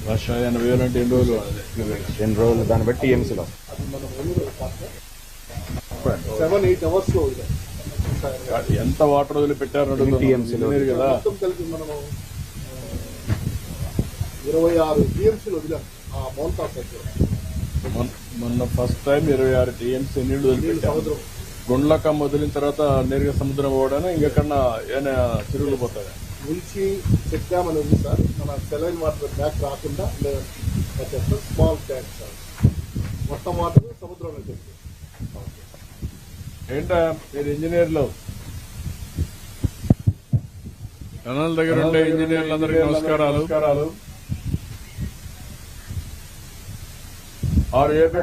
180,000 అంటే ఎన్ని రోజులు? 2 రోజులు దాన్ని బట్టి టీఎంసీలో అది మనం 7-8 అవర్స్ లో వదిలాం. ఎంత వాటర్ వదిలిపెట్టారు TMC-లో కదా? మొత్తం కలిపి మనము 26 టీఎంసీలు వదిలాం ఆ మోంతా సైక్లోన్. మొన్న ఫస్ట్ టైం 26 టీఎంసీ నీళ్లు వదిలిపెట్టారు. సముద్రం గుండ్లకమ్మ వదిలిన తర్వాత నేరుగా సముద్రం పోవడానికి ఇంకెక్కడన్నా ఏమైనా చెరువులు పోతాయి? నుంచి చెక్ డ్యామ్ అని ఉంది సార్. మన సెలైన్ వాటర్ బ్యాక్ రాకుండా స్మాల్ ట్యాంక్ సార్. మొత్తం వాటర్ సముద్రంలో చెప్తారు. ఏంటా మీరు ఇంజనీర్లు? ఛానల్ దగ్గర ఉండే ఇంజనీర్లందరికీ నమస్కారాలు. ఆర్ ఏపీ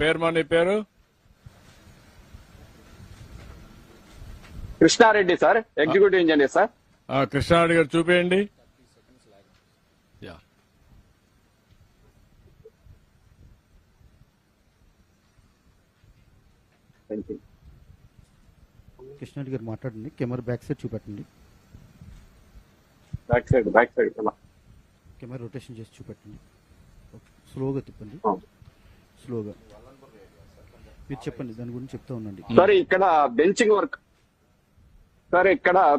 పేరు మా నీ పేరు? Krishnareddy sir, executive engineer sir. Krishnareddy గారు చూపేయండి. కృష్ణారెడ్డి గారు మాట్లాడండి. కెమెరా బ్యాక్ సైడ్ చూపెట్టండి. బ్యాక్ సైడ్ కెమెరా రొటేషన్ చేసి చూపెట్టండి. స్లోగా తిప్పండి, స్లోగా. మీరు చెప్పండి, దాని గురించి చెప్తా ఉండండి. సార్ ఇక్కడ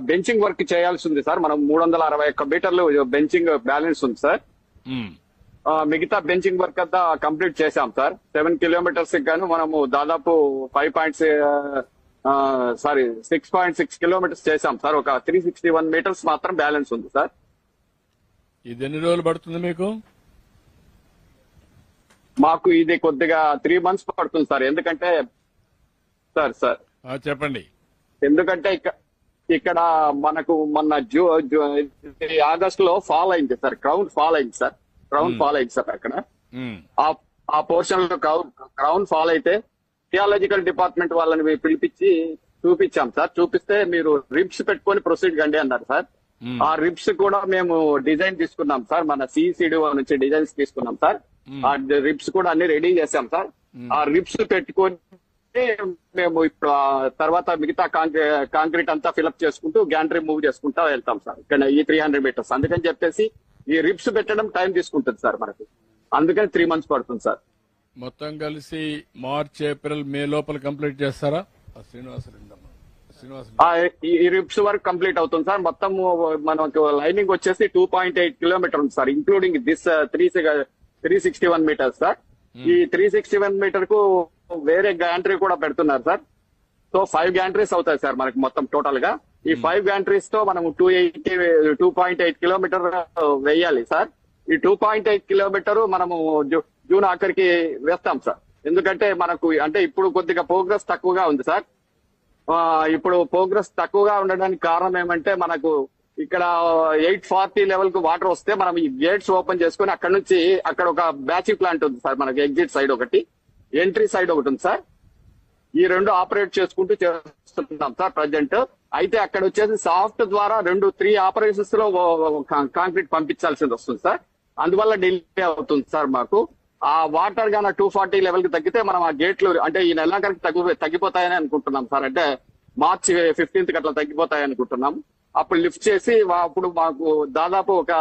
బెంచింగ్ వర్క్ చేయాల్సి ఉంది సార్. మనం 361 మీటర్లు బెంచింగ్ బ్యాలెన్స్ ఉంది సార్. మిగతా బెంచింగ్ వర్క్ అంతా కంప్లీట్ చేశాం సార్. 7 కిలోమీటర్స్ గాను మనము దాదాపు 6.6 కిలోమీటర్స్ చేశాం సార్. ఒక 361 మీటర్స్ మాత్రం బ్యాలెన్స్ ఉంది సార్. ఇది ఎన్ని రోజులు పడుతుంది మీకు? మాకు ఇది కొద్దిగా 3 months పడుతుంది సార్. ఎందుకంటే సార్ చెప్పండి. ఎందుకంటే ఇక్కడ మనకు మొన్న ఆగస్ట్ లో ఫాల్ అయింది సార్. క్రౌన్ ఫాల్ అయింది సార్ అక్కడ. ఆ పోర్షన్ లో క్రౌన్ ఫాల్ అయితే జియాలజికల్ డిపార్ట్మెంట్ వాళ్ళని పిలిపించి చూపించాం సార్. చూపిస్తే మీరు రిబ్స్ పెట్టుకొని ప్రొసీడ్ కండి అన్నారు సార్. ఆ రిబ్స్ కూడా మేము డిజైన్ తీసుకున్నాం సార్. మన సిసిడి నుంచి డిజైన్స్ తీసుకున్నాం సార్. ఆ రిబ్స్ కూడా అన్ని రెడీ చేశాం సార్. ఆ రిబ్స్ పెట్టుకొని మేము ఇప్పుడు తర్వాత మిగతా కాంక్రీట్ అంతా ఫిలప్ చేసుకుంటూ గ్యాంట్రీ మూవ్ చేసుకుంటా వెళ్తాం సార్. ఇక్కడ ఈ 300 మీటర్స్ అందుకని చెప్పేసి ఈ రిబ్స్ పెట్టడం టైం తీసుకుంటుంది సార్ మనకు. అందుకని 3 months పడుతుంది సార్. మొత్తం కలిసి మార్చ్, ఏప్రిల్, మే లోపల కంప్లీట్ చేస్తారా? ఈ రిబ్స్ వర్క్ కంప్లీట్ అవుతుంది సార్. మొత్తం మనకు లైనింగ్ వచ్చేసి 2.8 కిలోమీటర్ ఉంది sir, including this 361 meters sir. ఈ 361 మీటర్ కు వేరే గ్యాంట్రీ కూడా పెడుతున్నారు సార్. సో 5 గ్యాంట్రీస్ అవుతాయి సార్ మనకి మొత్తం టోటల్ గా. ఈ 5 గ్యాంట్రీస్ తో మనం 2.8 కిలోమీటర్ వేయాలి సార్. ఈ 2.8 కిలోమీటర్ మనము జూన్ ఆఖరికి వేస్తాం సార్. ఎందుకంటే మనకు అంటే ఇప్పుడు కొద్దిగా ప్రోగ్రెస్ తక్కువగా ఉంది సార్. ఇప్పుడు ప్రోగ్రెస్ తక్కువగా ఉండడానికి కారణం ఏమంటే మనకు ఇక్కడ 840 లెవెల్ కు వాటర్ వస్తే మనం ఈ గేట్స్ ఓపెన్ చేసుకుని అక్కడ నుంచి అక్కడ ఒక బ్యాచింగ్ ప్లాంట్ ఉంది సార్. మనకి ఎగ్జిట్ సైడ్ ఒకటి, ఎంట్రీ సైడ్ ఒకటి ఉంది సార్. ఈ రెండు ఆపరేట్ చేసుకుంటూ చేస్తున్నాం సార్ ప్రజెంట్. అయితే అక్కడ వచ్చేసి సాఫ్ట్ ద్వారా 3 ఆపరేషన్స్ లో కాంక్రీట్ పంపించాల్సింది వస్తుంది సార్. అందువల్ల డిలే అవుతుంది సార్ మాకు. ఆ వాటర్ గాన 240 లెవెల్ కి తగ్గితే మనం ఆ గేట్లు అంటే ఈ నెల కనుక తగ్గిపోతాయని అనుకుంటున్నాం సార్. అంటే మార్చి 15th కి అట్లా తగ్గిపోతాయని అనుకుంటున్నాం. అప్పుడు లిఫ్ట్ చేసి అప్పుడు మాకు దాదాపు ఒక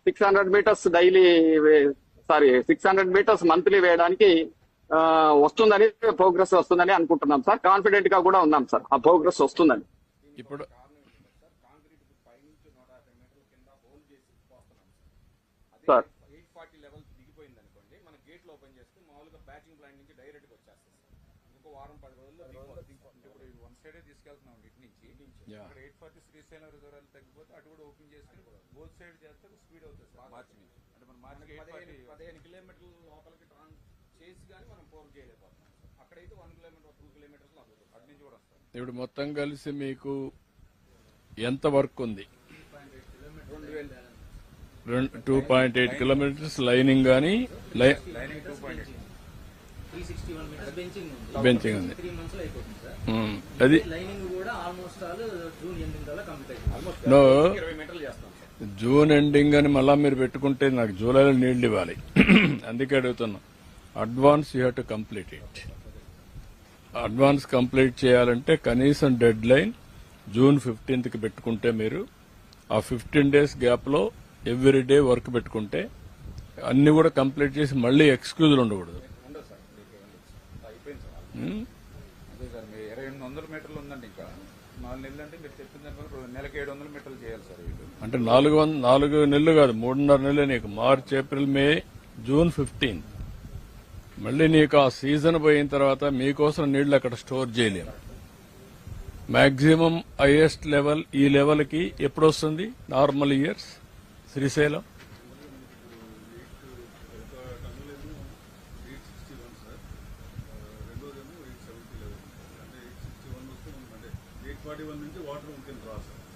600 మీటర్స్ డైలీ 600 మీటర్స్ మంత్లీ వేయడానికి వస్తుందని, ప్రోగ్రెస్ వస్తుందని అనుకుంటున్నాం సార్. కాన్ఫిడెంట్ గా కూడా ఉన్నాం సార్ ఆ ప్రోగ్రెస్ వస్తుందని. ఇప్పుడు సార్ 840 లెవెల్ దిగిపోయింది అనుకోండి, మన గేట్లు ఓపెన్ చేస్తే మామూలుగా బ్యాచింగ్ ప్లాంట్ నుంచి డైరెక్ట్ గా వచ్చేస్తుంది. ఇంకో వారం 10 రోజుల్లో ఇప్పుడు వన్ సైడే తీసుకెళ్తున్నాం ఇటు నుంచి. ఇక్కడ 840 శ్రీశైలం రిజర్వాయర్ తగ్గిపోతే అటు కూడా ఓపెన్ చేసుకుని బోత్ సైడ్ చేస్తే స్పీడ్ అవుతుంది సార్ మార్చి నుంచి. అంటే మన మార్చి 15 కిలోమీటర్ల లోపలికి చేసి కానీ మనం పోర్ చేయలేకపోతున్నాం. అక్కడైతే 1 కిలోమీటర్ 2 కిలోమీటర్స్ అటు నుంచి కూడా వస్తాం. ఇప్పుడు మొత్తం కలిసి మీకు ఎంత వర్క్ ఉంది? 2.8 కిలోమీటర్స్ లైనింగ్ కానీ బెంచింగ్ ఉంది. అది నో జూన్ ఎండింగ్ అని మళ్ళా మీరు పెట్టుకుంటే నాకు జూలైలో నీళ్లు ఇవ్వాలి. అందుకే అడుగుతున్నా. Advance you have to complete it. Advance complete చేయాలంటే కనీసం డెడ్ లైన్ జూన్ 15th కి పెట్టుకుంటే మీరు ఆ 15 days గ్యాప్ లో ఎవ్రీ డే వర్క్ పెట్టుకుంటే అన్ని కూడా కంప్లీట్ చేసి మళ్ళీ ఎక్స్క్యూజులు ఉండకూడదు. అదే సార్, మీ 2800 మీటర్లు ఉందండి. ఇంకా 4 నెలలు అంటే మీరు చెప్పిన దానివల్ల నెలకి 700 మీటర్లు చేయాలి సార్. అంటే 4 నెలలు కాదు, 3.5 నెలలు. నీకు మార్చ్, ఏప్రిల్, మే, జూన్ 15. మళ్ళీ నీకు ఆ సీజన్ పోయిన తర్వాత మీకోసం నీళ్లు అక్కడ స్టోర్ చేయలేము. మాక్సిమం హైయెస్ట్ లెవెల్ ఈ లెవెల్ కి ఎప్పుడు వస్తుంది? Normal years Srisailam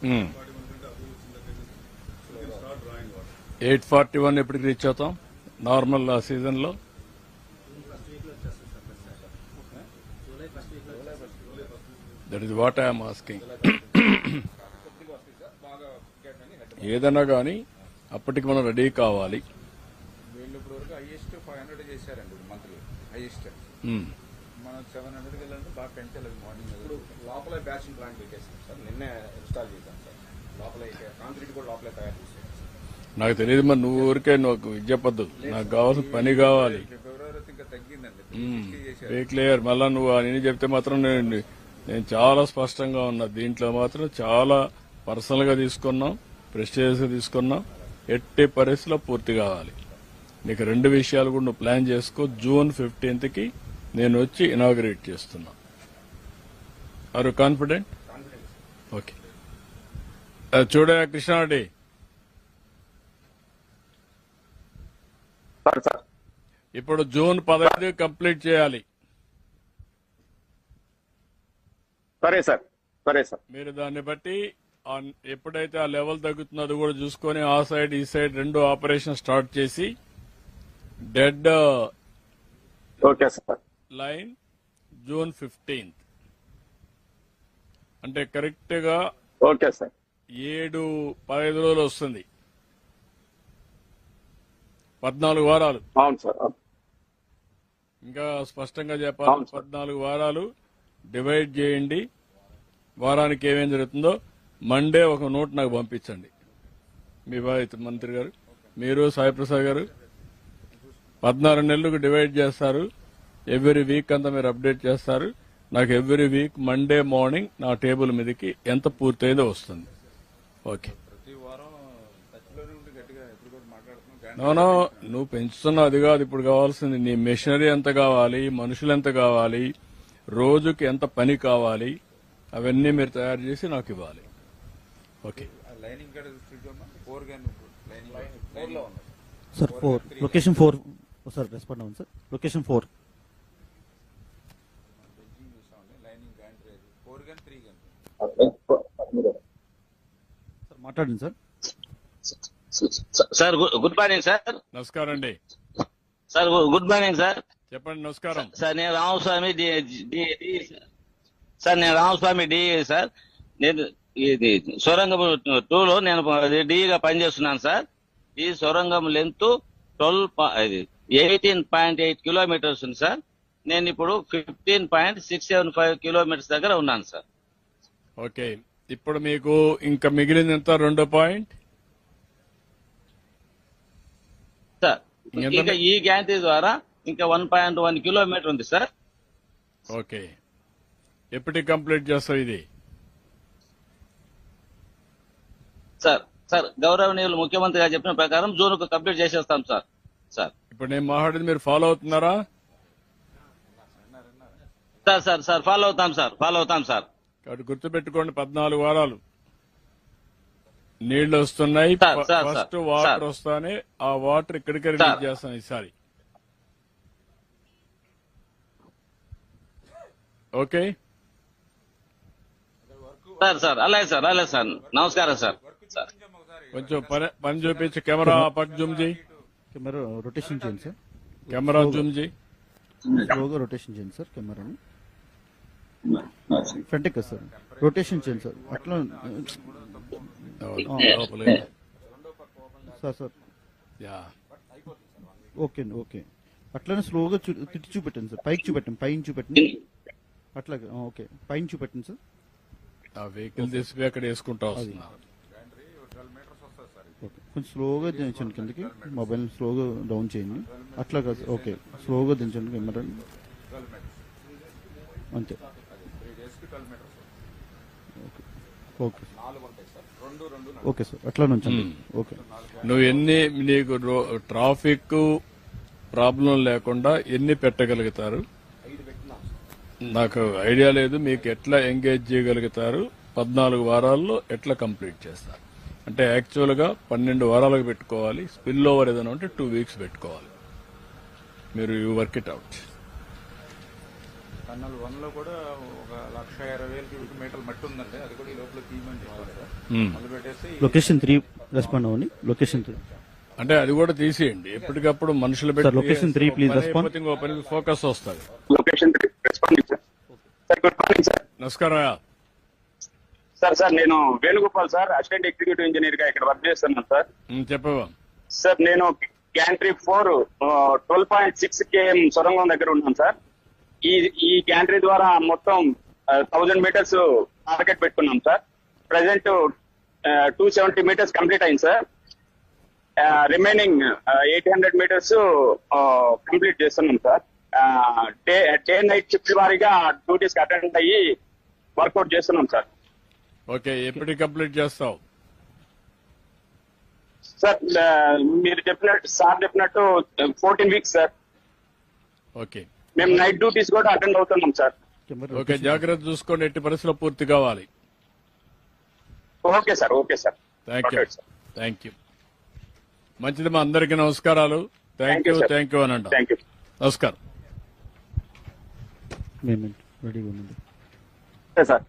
Hmm. 841 ఎప్పటికి రీచ్ అవుతాం నార్మల్ సీజన్ లో? That is what I'm asking. ఏదైనా కానీ అప్పటికి మనం రెడీ కావాలి. వీళ్ళు ఇప్పుడు వరకు హైయెస్ట్ 500 చేశారండి మంత్లీ హైయెస్ట్. మనం 700 వెళ్ళాలంటే బాగా పెంచాలి. మార్నింగ్ ఇప్పుడు లోపల బ్యాచింగ్ ప్లాంట్ పెట్టేసాం సార్, నిన్నే ఇన్స్టాల్ చేశాం సార్. లోపల కాంక్రీట్ కూడా లోపలే తయారు చేశాం. నాకు తెలియదు మరి, నువ్వు ఊరికే నువ్వు విద్యపద్దు. నాకు కావాల్సిన పని కావాలి. ఫిబ్రవరి ఇంకా తగ్గిందండి. క్లియర్. మళ్ళా నువ్వు అని చెప్తే మాత్రం నేను చాలా స్పష్టంగా ఉన్నా. దీంట్లో మాత్రం చాలా పర్సనల్ గా తీసుకున్నాం, ప్రెస్టేజ్ గా తీసుకున్నాం. ఎట్టి పరిస్థితిలో పూర్తి కావాలి. నీకు 2 విషయాలు కూడా నువ్వు ప్లాన్ చేసుకో. జూన్ 15th కి నేను వచ్చి ఇనాగ్రేట్ చేస్తున్నా. Are you confident? ఓకే. చూడ కృష్ణారెడ్డి, ఇప్పుడు జూన్ 15 కంప్లీట్ చేయాలి. సరే సార్, సరే సార్. మీరు దాన్ని బట్టి ఎప్పుడైతే ఆ లెవెల్ తగ్గుతుందో అది కూడా చూసుకొని ఆ సైడ్ ఈ సైడ్ 2 ఆపరేషన్ స్టార్ట్ చేసి dead okay sir line June 15th అంటే కరెక్ట్ గా ఓకే సార్ 7-15 రోజులు వస్తుంది. 14 వారాలు. అవును సార్. ఇంకా స్పష్టంగా చెప్పాలి, 14 వారాలు డివైడ్ చేయండి. వారానికి ఏమేం జరుగుతుందో మండే ఒక నోట్ నాకు పంపించండి. మీ బాధ్యత మంత్రి గారు, మీరు సాయిప్రసాద్ గారు 14 నెలలకు డివైడ్ చేస్తారు. ఎవ్రీ వీక్ అంతా మీరు అప్డేట్ చేస్తారు. నాకు ఎవ్రీ వీక్ మండే మార్నింగ్ నా టేబుల్ మీదకి ఎంత పూర్తయిందో వస్తుంది. ఓకే. నో, నువ్వు పెంచుతున్నావు, అది కాదు ఇప్పుడు కావాల్సింది. నీ మెషినరీ ఎంత కావాలి, మనుషులు ఎంత కావాలి, రోజుకి ఎంత పని కావాలి అవన్నీ మీరు తయారు చేసి నాకు ఇవ్వాలి. ఓకే. లైనింగ్ కూడా చూద్దామా? 4 గాని లైనింగ్ 4లో ఉంది సార్ 4 లొకేషన్ 4 సార్ రెస్పాండ్ అవ్వండి సార్. లొకేషన్ 4 లైనింగ్ గాని 4 గాని 3 గాని సార్ మాట్లాడండి sir. Sir good morning sir. నమస్కారం అండి సార్ గుడ్ మార్నింగ్ సార్. చెప్పండి. నమస్కారం సార్ నేను రామస్వామి సార్ నేను రామస్వామి డిఈ సార్. నేను ఇది సొరంగం 2లో నేను డిఈగా పనిచేస్తున్నాను సార్. ఈ సొరంగం లెంత్ 18.8 కిలోమీటర్స్ ఉంది సార్. నేను ఇప్పుడు 15.675 కిలోమీటర్స్ దగ్గర ఉన్నాను సార్. ఓకే. ఇప్పుడు మీకు ఇంకా మిగిలింది ఎంత? 2 పాయింట్ సార్. ఇంకా ఈ గ్యాంట్రీ ద్వారా ఇంకా 1.1 కిలోమీటర్ ఉంది సార్. ఓకే. ఎప్పటికి కంప్లీట్ చేస్తావు ఇది? సార్ సార్ గౌరవనీయులు ముఖ్యమంత్రి గారు చెప్పిన ప్రకారం జూన్కు కంప్లీట్ చేసేస్తాం సార్. సార్ ఇప్పుడు నేను మాట్లాడేది మీరు ఫాలో అవుతున్నారా? సార్ సార్ సార్ ఫాలో అవుతాం సార్. ఫాలో అవుతాం సార్. కాబట్టి గుర్తుపెట్టుకోండి, 14 వారాలు నీళ్లు వస్తున్నాయి. ఫస్ట్ వాటర్ వస్తానే ఆ వాటర్ ఇక్కడికే రిలీజ్ చేస్తాం ఈసారి. Okay sir. సార్ అలాగే సార్. అలాగే సార్. నమస్కారం సార్. సార్ కొంచెం పని చూపించి కెమెరా పక్క జూమ్ చేయి. కెమెరా రొటేషన్ చేయండి సార్. కెమెరా జూమ్ చేయి. స్లోగా రొటేషన్ చేయండి సార్. కెమెరాను ఫ్రంట్ కదా సార్. రొటేషన్ చేయండి సార్. అట్లా సార్. సార్ ఓకే అండి. ఓకే. అట్లానే స్లోగా తిట్టి చూపెట్టండి సార్. పైకి చూపెట్టండి. పైన చూపెట్టండి. అట్లాగే ఓకే. పైన చూపెట్టండి సార్. ఆ వెహికల్ తీసిపోయి అక్కడ వేసుకుంటా వస్తున్నా. ఓకే. కొంచెం స్లోగా దించండి కిందకి. మొబైల్ స్లోగా డౌన్ చేయండి. అట్లా కాదు. ఓకే. స్లోగా దించండి కెమెరా. అంతే. ఓకే. Okay sir. అట్లా నుంచండి. ఓకే. నువ్వు నీకు ట్రాఫిక్ ప్రాబ్లం లేకుండా ఎన్ని పెట్టగలుగుతారు? నాకు ఐడియా లేదు. మీకు ఎట్లా ఎంగేజ్ చేయగలుగుతారు? 14 వారాల్లో ఎట్లా కంప్లీట్ చేస్తారు? అంటే యాక్చువల్ గా 12 వారాలకు పెట్టుకోవాలి. స్పిల్ ఓవర్ ఏదైనా ఉంటే 2 వీక్స్ పెట్టుకోవాలి. మీరు you work it out. Tunnel 1లో కూడా 1,20,000 క్యూబిక్ మీటర్లు మట్టి ఉందండి. అది కూడా ఈ లోపల తీయమని చెప్పారు సార్. మొదలు పెట్టేసి లొకేషన్ 3 రెస్పాండ్ అవ్వండి. లొకేషన్ 3 అంటే అది కూడా తీసేయండి. ఎప్పటికప్పుడు మనుషులు లొకేషన్ 3 ప్లీజ్ రెస్పాండ్. ఫోకస్ వస్తుంది. Location 3 responding sir. Sir good morning sir. నమస్కారం. సార్ నేను Venugopal sir, assistant executive engineer గా ఇక్కడ వర్క్ చేస్తున్నాను సార్. చెప్పవా సార్? నేను గ్యాంట్రీ 4 12.6 km సొరంగం దగ్గర ఉన్నాను సార్. ఈ గ్యాంట్రీ ద్వారా మొత్తం 1000 మీటర్స్ టార్గెట్ పెట్టుకున్నాం సార్. ప్రెసెంట్ 270 మీటర్స్ కంప్లీట్ అయింది సార్. రిమైనింగ్ 800 మీటర్స్ కంప్లీట్ చేస్తున్నాం సార్. డే నైట్ షిఫ్ట్ వారీగా డ్యూటీస్ అటెండ్ అయ్యి వర్కౌట్ చేస్తున్నాం సార్. ఓకే. ఎప్పటికి కంప్లీట్ చేస్తావు? సార్ మీరు చెప్పినట్టు 14 వీక్స్ సార్. ఓకే. మేము నైట్ డ్యూటీస్ కూడా అటెండ్ అవుతున్నాం సార్. ఓకే. జాగ్రత్త చూసుకోండి. ఎట్టి పరిస్థితుల్లో పూర్తి కావాలి. Okay sir. Okay sir. Thank you. మంచిదమ్మా. అందరికీ నమస్కారాలు. థ్యాంక్ యూ అనండి. నమస్కారం. రెడీగా ఉండండి సార్.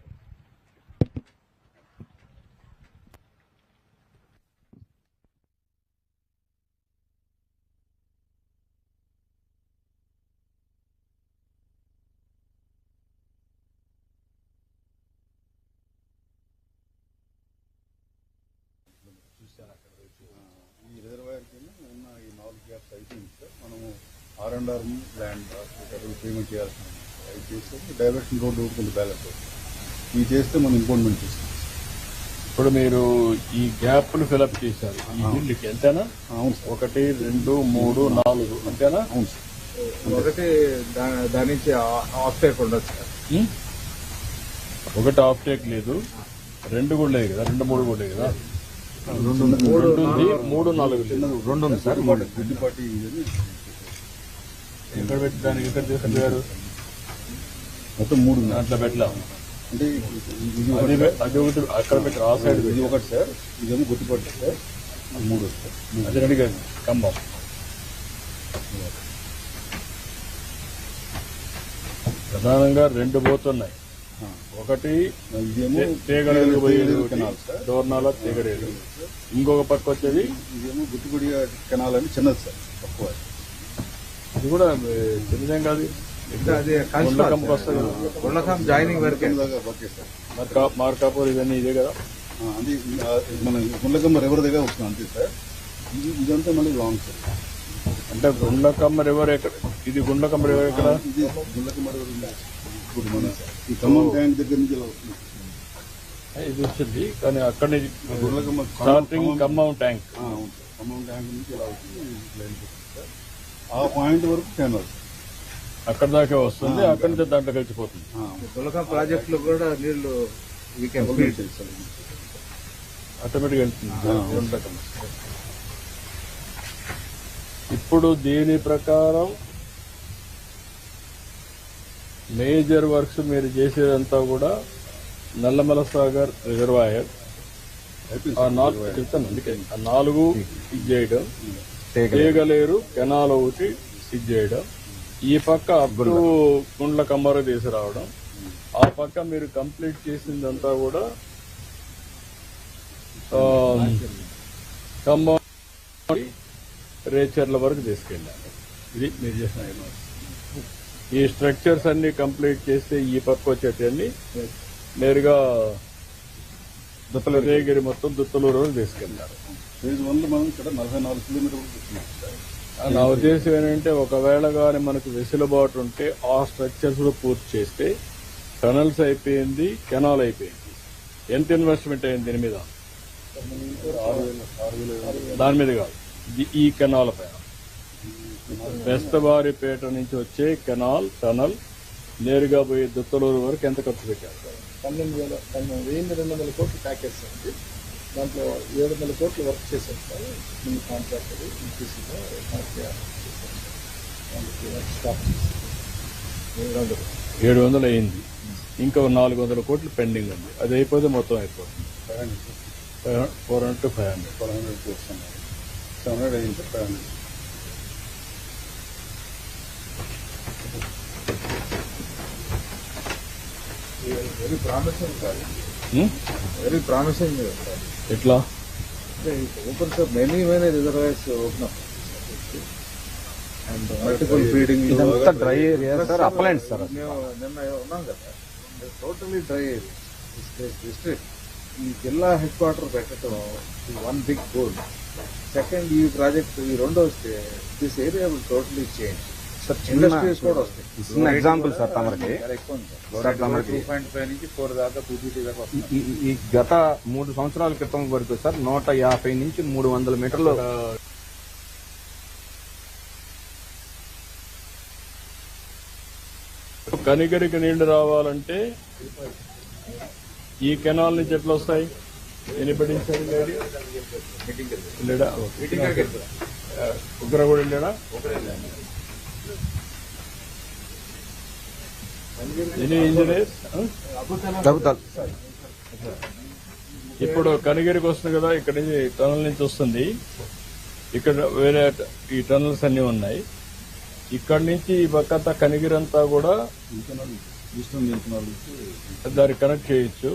ఈ రిజర్వాయర్ కింద ఉన్న ఈ 4 గ్యాప్స్ అయిపోయింది సార్. మనము R&R ల్యాండ్ పేమెంట్ చేయాల్సిన అవి చేస్తే డైవర్షన్ రోడ్ ఉంటుంది బ్యాలెన్స్. ఇవి చేస్తే మనం ఇంపోర్ట్మెంట్ చేస్తాం. ఇప్పుడు మీరు ఈ గ్యాప్లు ఫిలప్ చేశారు. ఎంతేనా? అవును సార్. 1, 2, 3, 4 అంతేనా? అవును సార్. ఒకటి దాని నుంచి ఆఫ్ టేక్ ఉండదు సార్. 1 ఆఫ్ టేక్ లేదు. 2 కూడా లేదు కదా? 2, 3 కూడా లేదు కదా? 2, 3, 4 2 ఉంది సార్. గుడ్డిపాటి ఎక్కడ పెట్టి దానికి ఎక్కడ చేశారు? మొత్తం 3 ఉన్నాయి. దాంట్లో పెట్టలేం అంటే ఇది అది ఒకటి అక్కడ పెట్టి ఆ సైడ్ ఇది ఒకటి సార్, ఇదేమో గుర్తుపట్టు సార్, 3 వస్తాయి. అది రెడీగా కంబం. ప్రధానంగా 2 పోతున్నాయి. ఒకటి ఇదేమో తీగరేలు పోయేది కెనాల్ సార్, డోర్నాల తీగరేలు. ఇంకొక పక్క వచ్చేది ఇదేమో గుట్టుగుడి కెనాల్ అని చిన్నది సార్, తక్కువ. ఇది కూడా చిన్నదేం కాదు, గుండ్లకమ్మకి వస్తుంది కదా. గుండ్లకమ్మ జాయినింగ్ వరకే ఓకే సార్. మార్కాపూర్ ఇవన్నీ ఇదే కదా. అది మన గుండ్లకమ్మ రివర్ దగ్గర వస్తుంది అంతే సార్. ఇదంతా మళ్ళీ లాంగ్ సార్. అంటే గుండ్లకమ్మ రివర్ ఎక్కడ? ఇది గుండ్లకమ్మ రివర్ ఎక్కడ? ఇది గుండ్లకమ్మ రివర్ ఇప్పుడు మన ఈ ఖమ్మం ట్యాంక్ దగ్గర నుంచి ఇలా వస్తుంది. ఇది వచ్చింది కానీ అక్కడ నుంచి గుండ్లకమ్మ స్టార్టింగ్ ఖమ్మం ట్యాంక్. అవును సార్, ఖమ్మం ట్యాంక్ నుంచి ఇలా వస్తుంది లైన్ సార్. ఆ పాయింట్ వరకు కెనాల్ అక్కడ దాకా వస్తుంది, అక్కడి నుంచి దాంట్లో కలిసిపోతుంది. గుండ్లకమ్మ ప్రాజెక్ట్ లో కూడా నీళ్లు ఆటోమేటిక్ వెళ్తుంది గుండ్లకమ్మ. ఇప్పుడు దీని ప్రకారం మేజర్ వర్క్స్ మీరు చేసేదంతా కూడా నల్లమల సాగర్ రిజర్వాయర్ చెప్తాను, అందుకే ఆ 4 ఇది చేయడం, తీగలేరు కెనాల్ ఒకటి ఇది చేయడం, ఈ పక్క అప్పుడు గుండ్లకమ్మరు తీసుకురావడం, ఆ పక్క మీరు కంప్లీట్ చేసిందంతా కూడా ఖమ్మం రేచర్ల వరకు తీసుకెళ్ళాలి. ఇది మీరు చేసిన ఈ స్ట్రక్చర్స్ అన్ని కంప్లీట్ చేస్తే ఈ పక్క వచ్చేటన్ని నేరుగా రేగిరి మొత్తం దుత్తలూరు వరకు తీసుకెళ్లారు. ఫేజ్ 1 లో మనం ఇక్కడ 44 కిలోమీటర్లు తీసుకున్నాం సార్. నా ఉద్దేశం ఏంటంటే ఒకవేళ కానీ మనకు వెసులుబాటు ఉంటే ఆ స్ట్రక్చర్స్ కూడా పూర్తి చేస్తే టనల్స్ అయిపోయింది, కెనాల్ అయిపోయింది. ఎంత ఇన్వెస్ట్మెంట్ అయింది దీని మీద? దాని మీద కాదు, ఈ కెనాల్ పైన బెస్తవారిపేట నుంచి వచ్చే కెనాల్ టనల్ నేరుగా పోయి దుత్తలూరు వరకు ఎంత ఖర్చు పెట్టారు? 12,200 కోట్లు ప్యాకేజ్ సార్. దాంట్లో 700 కోట్లు వర్క్ చేశారు సార్. ముందు కాంట్రాక్టర్ ఇంక్రీస్లో స్టాప్ 700 అయింది, ఇంకా 400 కోట్లు పెండింగ్ ఉంది. అది అయిపోతే మొత్తం అయిపోతుంది. 400 to 500 700 అయింది సార్. 500 very promising sir, very promising sir. ఎట్లా open sir many reservoirs open up and multiple feeding. ఇదంతా dry area sir, uplands sir. మేము నిన్న ఉన్నాం కదా, టోటలీ డ్రై డిస్ట్రిక్ట్. ఈ జిల్లా హెడ్ క్వార్టర్ పెట్టడం వన్ బిగ్ గోల్. సెకండ్, ఈ ప్రాజెక్ట్ ఈ రెండో వస్తే this area will totally change. Industries కూడా వస్తాయి. చిన్న ఎగ్జాంపుల్ సార్ తమరికి, 2.5 నుంచి 4 దాకా పీపీటీ దాకా వస్తుంది. ఈ గత 3 సంవత్సరాల క్రితం వరకు సార్ 150 నుంచి 300 మీటర్లు కనిగరికి నీళ్లు రావాలంటే ఈ కెనాల్ నుంచి ఎట్లా వస్తాయి? ఎనిబడి లేడా? ఉగ్ర కూడా వెళ్ళాడా? Any engineers? ఇప్పుడు కనిగిరికి వస్తుంది కదా, ఇక్కడ నుంచి టనల్ నుంచి వస్తుంది. ఇక్కడ వేరే ఈ టనల్స్ అన్ని ఉన్నాయి. ఇక్కడ నుంచి ఈ పక్కంతా కనిగిరి అంతా కూడా దాన్ని కనెక్ట్ చేయొచ్చు.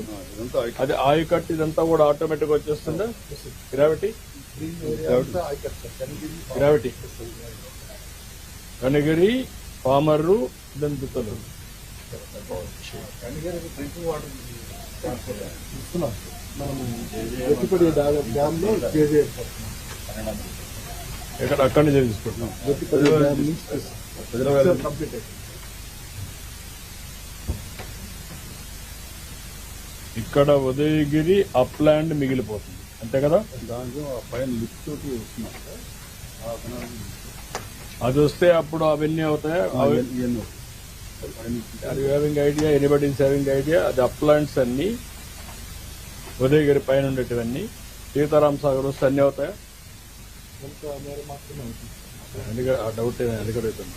అది ఆయకట్ ఇదంతా కూడా ఆటోమేటిక్ వచ్చేస్తుందా? గ్రావిటీ కనిగిరి, పామర్రు, దంతుతలు. ఇక్కడ అక్కడి నుంచి తీసుకుంటున్నాం. ఇక్కడ ఉదయగిరి అప్లాండ్ మిగిలిపోతుంది అంతే కదా? దాంట్లో పైన లిఫ్ట్ తోటి వస్తున్నాం సార్. అది వస్తే అప్పుడు అవన్నీ అవుతాయా? Having idea, anybody is having idea. అది అప్లాంట్స్ అన్ని ఉదయగిరి పైన ఉండేటివన్నీ సీతారాం సాగర్ వస్తే అన్ని అవుతాయా? ఆ డౌట్ అది కూడా అవుతుంది.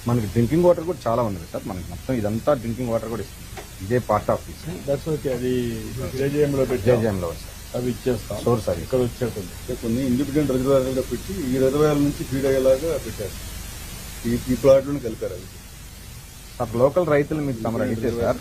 మనకి డ్రింకింగ్ వాటర్ కూడా చాలా ఉంది సార్. మనకి మొత్తం ఇదంతా డ్రింకింగ్ వాటర్ కూడా ఇస్తుంది. ఇదే part of this. That's okay. అది జేజేఎంలో సార్ అవి ఇచ్చేస్తాం. Sure sir. ఇక్కడ వచ్చేస్తుంది కొన్ని ఇండిపెండెంట్ రిజర్వాయర్లుగా పెట్టి ఈ రిజర్వాయర్ నుంచి ఫీడ్ అయ్యేలాగా పెట్టారు. ఈ ప్లాట్లను కలిపారు. అవి సార్ లోకల్ రైతులు మీకు తమరు అడిగితే సార్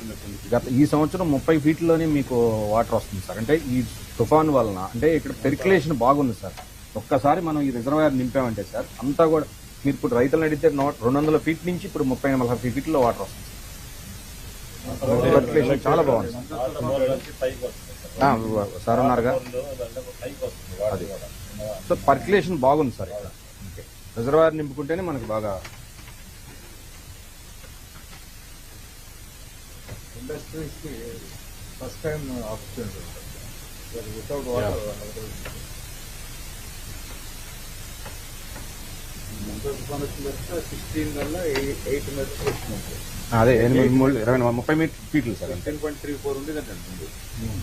ఈ సంవత్సరం 30 ఫీట్లోనే మీకు వాటర్ వస్తుంది సార్. అంటే ఈ తుఫాను వలన అంటే ఇక్కడ పెర్క్యులేషన్ బాగుంది సార్. ఒక్కసారి మనం ఈ రిజర్వాయర్ నింపామంటే సార్ అంతా కూడా మీరు ఇప్పుడు రైతులను అడిగితే 200 ఫీట్ నుంచి ఇప్పుడు 30-40 ఫీట్లో వాటర్ వస్తుంది. పెర్క్యులేషన్ చాలా బాగుంది సార్ అన్నారుగా. అది సో పర్క్యులేషన్ బాగుంది సార్ ఇక్కడ. రిజర్వాయర్ నింపుకుంటేనే మనకి బాగా ఇండస్ట్రీస్ కి first time opportunity without water. అదే 30 ఫీట్లు సార్. 10.34 ఉండేదంటే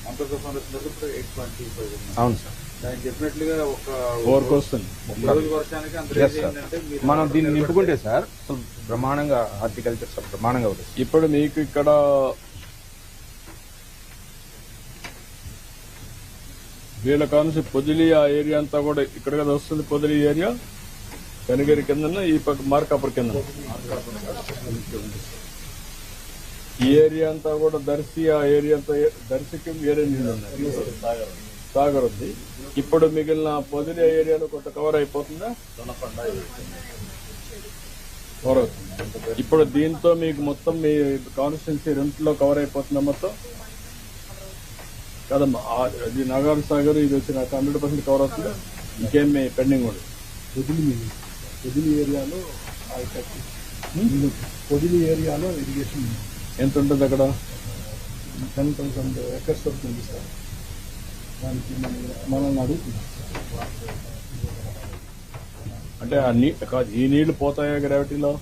అంత తుఫాన్ వచ్చినప్పుడు 8.25. అవును సార్. దానికి డెఫినెట్ గా ఒక 4 వస్తుంది. రోజు వర్షానికి అంత ఏంటంటే మనం దీన్ని నింపుకుంటే సార్ అసలు బ్రహ్మాండంగా హార్టికల్చర్ సార్ బ్రహ్మాండంగా అవుతుంది. ఇప్పుడు మీకు ఇక్కడ వీళ్ళ కానుంచి పొదిలి ఆ ఏరియా అంతా కూడా ఇక్కడ కదా వస్తుంది. పొదిలి ఏరియా కనిగిరి కింద ఈ పక్క మార్కాపురం కింద ఈ ఏరియా అంతా కూడా దర్శి ఆ ఏరియా అంతా దర్శికి వేరే నీళ్ళు ఉన్నాయి. సాగర్ ఉంది. ఇప్పుడు మిగిలిన పొదిలి ఏరియాలో కొంత కవర్ అయిపోతుందా? కవర్ అవుతుంది. ఇప్పుడు దీంతో మీకు మొత్తం మీ కాన్స్టిట్యున్సీ రెంట్లో కవర్ అయిపోతుందా మొత్తం? కదమ్మా అది నాగార్ సాగర్ ఇది వచ్చి నాకు 100% కవర్ అవుతుంది. ఇంకేమి పెండింగ్ ఉండదు. పొదిలి ఏరియాలో ఇరిగేషన్ ఎంత ఉంటుంది అక్కడ? 10,000 ఎకర్స్ వస్తుంది సార్. దానికి మనల్ని అడుగుతున్నాం. అంటే ఈ నీళ్లు పోతాయా గ్రావిటీలో?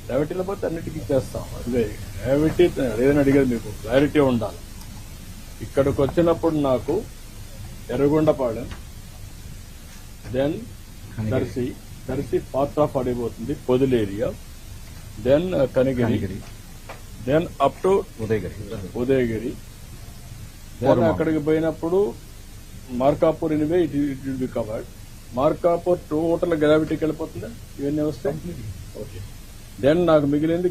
గ్రావిటీలో పోతే అన్నిటికీ ఇచ్చేస్తాం. అదే గ్రావిటీ లేదని అడిగేది మీకు క్లారిటీ ఉండాలి. ఇక్కడికి వచ్చినప్పుడు నాకు Yerragondapalem then Darsi part of అడిగిపోతుంది Podili area, then Kanigiri, then up to Udayagiri. Then అక్కడికి పోయినప్పుడు మార్కాపూర్ ఇనివే it will be covered. Markapur total గ్రావిటీకి వెళ్ళిపోతుందా? ఇవన్నీ వస్తాయి. ఓకే. దెన్ నాకు మిగిలింది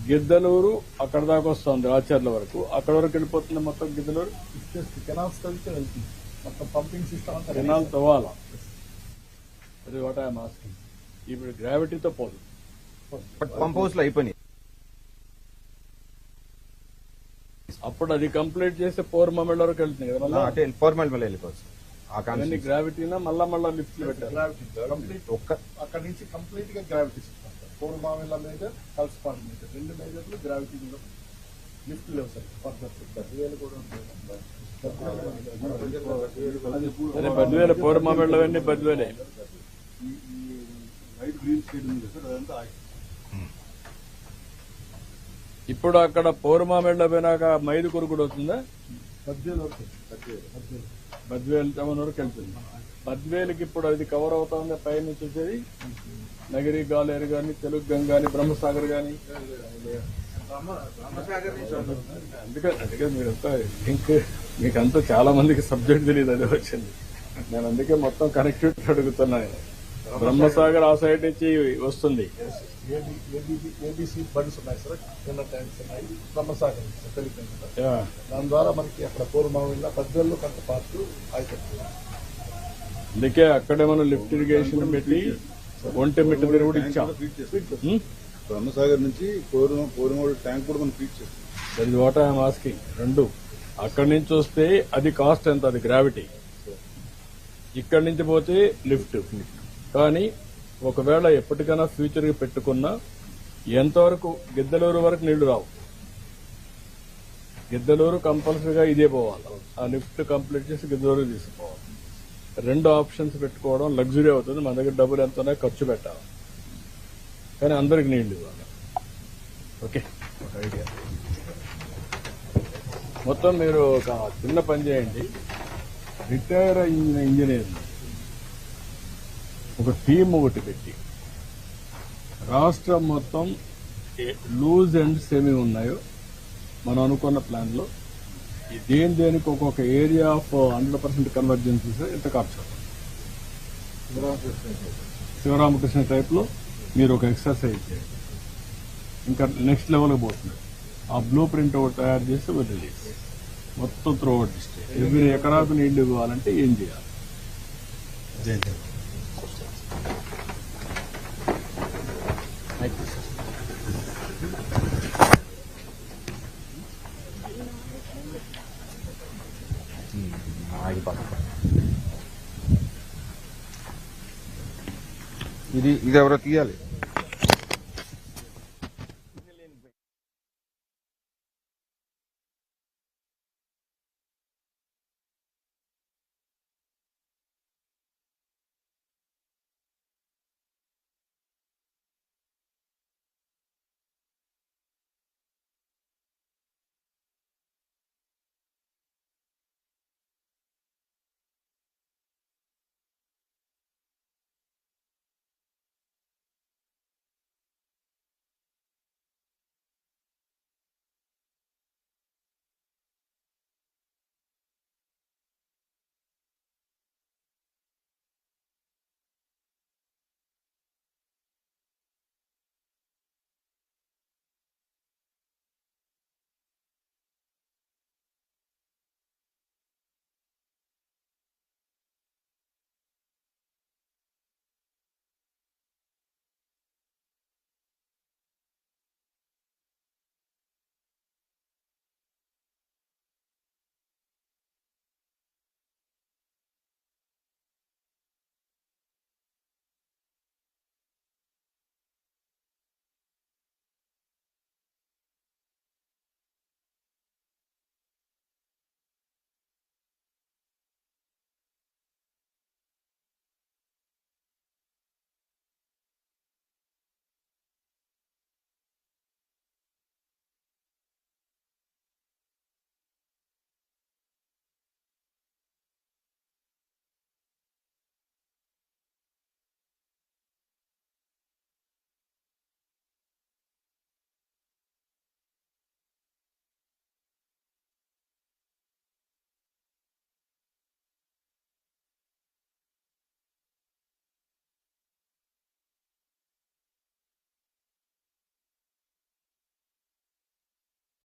గిద్దలూరు అక్కడ దాకా వస్తుంది ఆచార్ల వరకు. అక్కడ వరకు వెళ్ళిపోతుంది మొత్తం గిద్దలూరు. కెనాల్స్ తగ్గితే వెళ్తుంది మొత్తం. పంపింగ్ సిస్టమ్ అంతా కెనాల్ తవ్వాలా? అది వాట్ ఐఎమ్ ఆస్కింగ్. ఇప్పుడు గ్రావిటీతో పోదు. పంప్ హౌస్ లో అయిపోయినాయి. అప్పుడు అది కంప్లీట్ చేస్తే పోర్మామిళ్ళ వరకు వెళ్తుంది కదా. అంటే పోర్మామిళ్ళ వెళ్ళిపోవచ్చు. అవన్నీ గ్రావిటీనా మళ్ళా లిఫ్ట్లు పెట్టారు? కంప్లీట్ అక్కడ నుంచి కంప్లీట్ గా గ్రావిటీ సిస్టమ్. పూర్వమామిళ్ళ మేజర్, కల్స్పాన్ మేజర్, 2 మేజర్లు గ్రావిటీ లిఫ్ట్ లేవు సార్. బద్వేలు కూడా ఉంటాయి. బద్వేల పోర్మామిళ్ళవన్నీ బద్వేలే. వైట్ గ్రీన్ షేడ్ ఉంది సార్, అదంతా ఇప్పుడు అక్కడ పౌర్మామిళ్ళ పోయినాక మైదుకూరు కూడా వస్తుందా? బద్వేలు టౌన్ వరకు వెళ్తుంది. బద్వేలుకి ఇప్పుడు అది కవర్ అవుతుంది పై నుంచి వచ్చేది. నగిరి గాలేరు గాని, తెలుగు గంగ గాని, బ్రహ్మసాగర్ గాని. అందుకే మీరంతా మీకంతా చాలా మందికి సబ్జెక్ట్ తెలియదు. అదే వచ్చింది. నేను అందుకే మొత్తం కనెక్టివిటీ అడుగుతున్నాను. బ్రహ్మసాగర్ ఆ సైడ్ నుంచి వస్తుంది. ఏబీసీ బండ్స్ ఉన్నాయి సార్, చిన్న ట్యాంక్స్ ఉన్నాయి. బ్రహ్మసాగర్ దాని ద్వారా మనకి అక్కడ పూర్వమామిళ్ళ బద్వేల్లో కొంత పార్ట్ అయిపోతుంది. అందుకే అక్కడే మనం లిఫ్ట్ ఇరిగేషన్ పెట్టి ఒంటి మిట్ట దగ్గర కూడా ఇచ్చాం. బ్రహ్మసాగర్ నుంచి కోరుమూడు ట్యాంక్ కూడా మనం ఫీడ్ చేస్తాం. That is what I'm asking. 2 అక్కడి నుంచి వస్తే అది కాస్ట్ ఎంత? అది గ్రావిటీ. ఇక్కడి నుంచి పోతే లిఫ్ట్. కానీ ఒకవేళ ఎప్పటికైనా ఫ్యూచర్ కి పెట్టుకున్నా ఎంతవరకు గిద్దలూరు వరకు నీళ్లు రావు. గిద్దలూరు కంపల్సరీగా ఇదే పోవాలి. ఆ లిఫ్ట్ కంప్లీట్ చేసి గిద్దలూరు తీసుకుపోవాలి. 2 ఆప్షన్స్ పెట్టుకోవడం లగ్జరీ అవుతుంది. మన దగ్గర డబ్బులు ఎంత ఉన్నాయో ఖర్చు పెట్టాలి. కానీ అందరికి నీళ్లు ఇవ్వాలి. Okay, idea. మొత్తం మీరు ఒక చిన్న పని చేయండి. రిటైర్ అయిన ఇంజనీర్ ఒక టీం ఒకటి పెట్టి రాష్ట్రం మొత్తం లూజ్ అండ్ సెమీ ఉన్నాయో మనం అనుకున్న ప్లాన్ లో దేనికి ఒక్కొక్క ఏరియా ఆఫ్ 100% కన్వర్జెన్స్ ఎంత ఖర్చు శివరామకృష్ణ టైప్ లో మీరు ఒక ఎక్సర్సైజ్ చేయండి. ఇంకా నెక్స్ట్ లెవెల్కి పోతుంది. ఆ బ్లూ ప్రింట్ ఒకటి తయారు చేసి రిలీజ్ మొత్తం త్రూ అవుట్ డిస్ట్రిక్ట్ ఎవరి ఎకరాకు నీళ్లు ఇవ్వాలంటే ఏం చేయాలి. ఇది ఎవరో తీయాలి.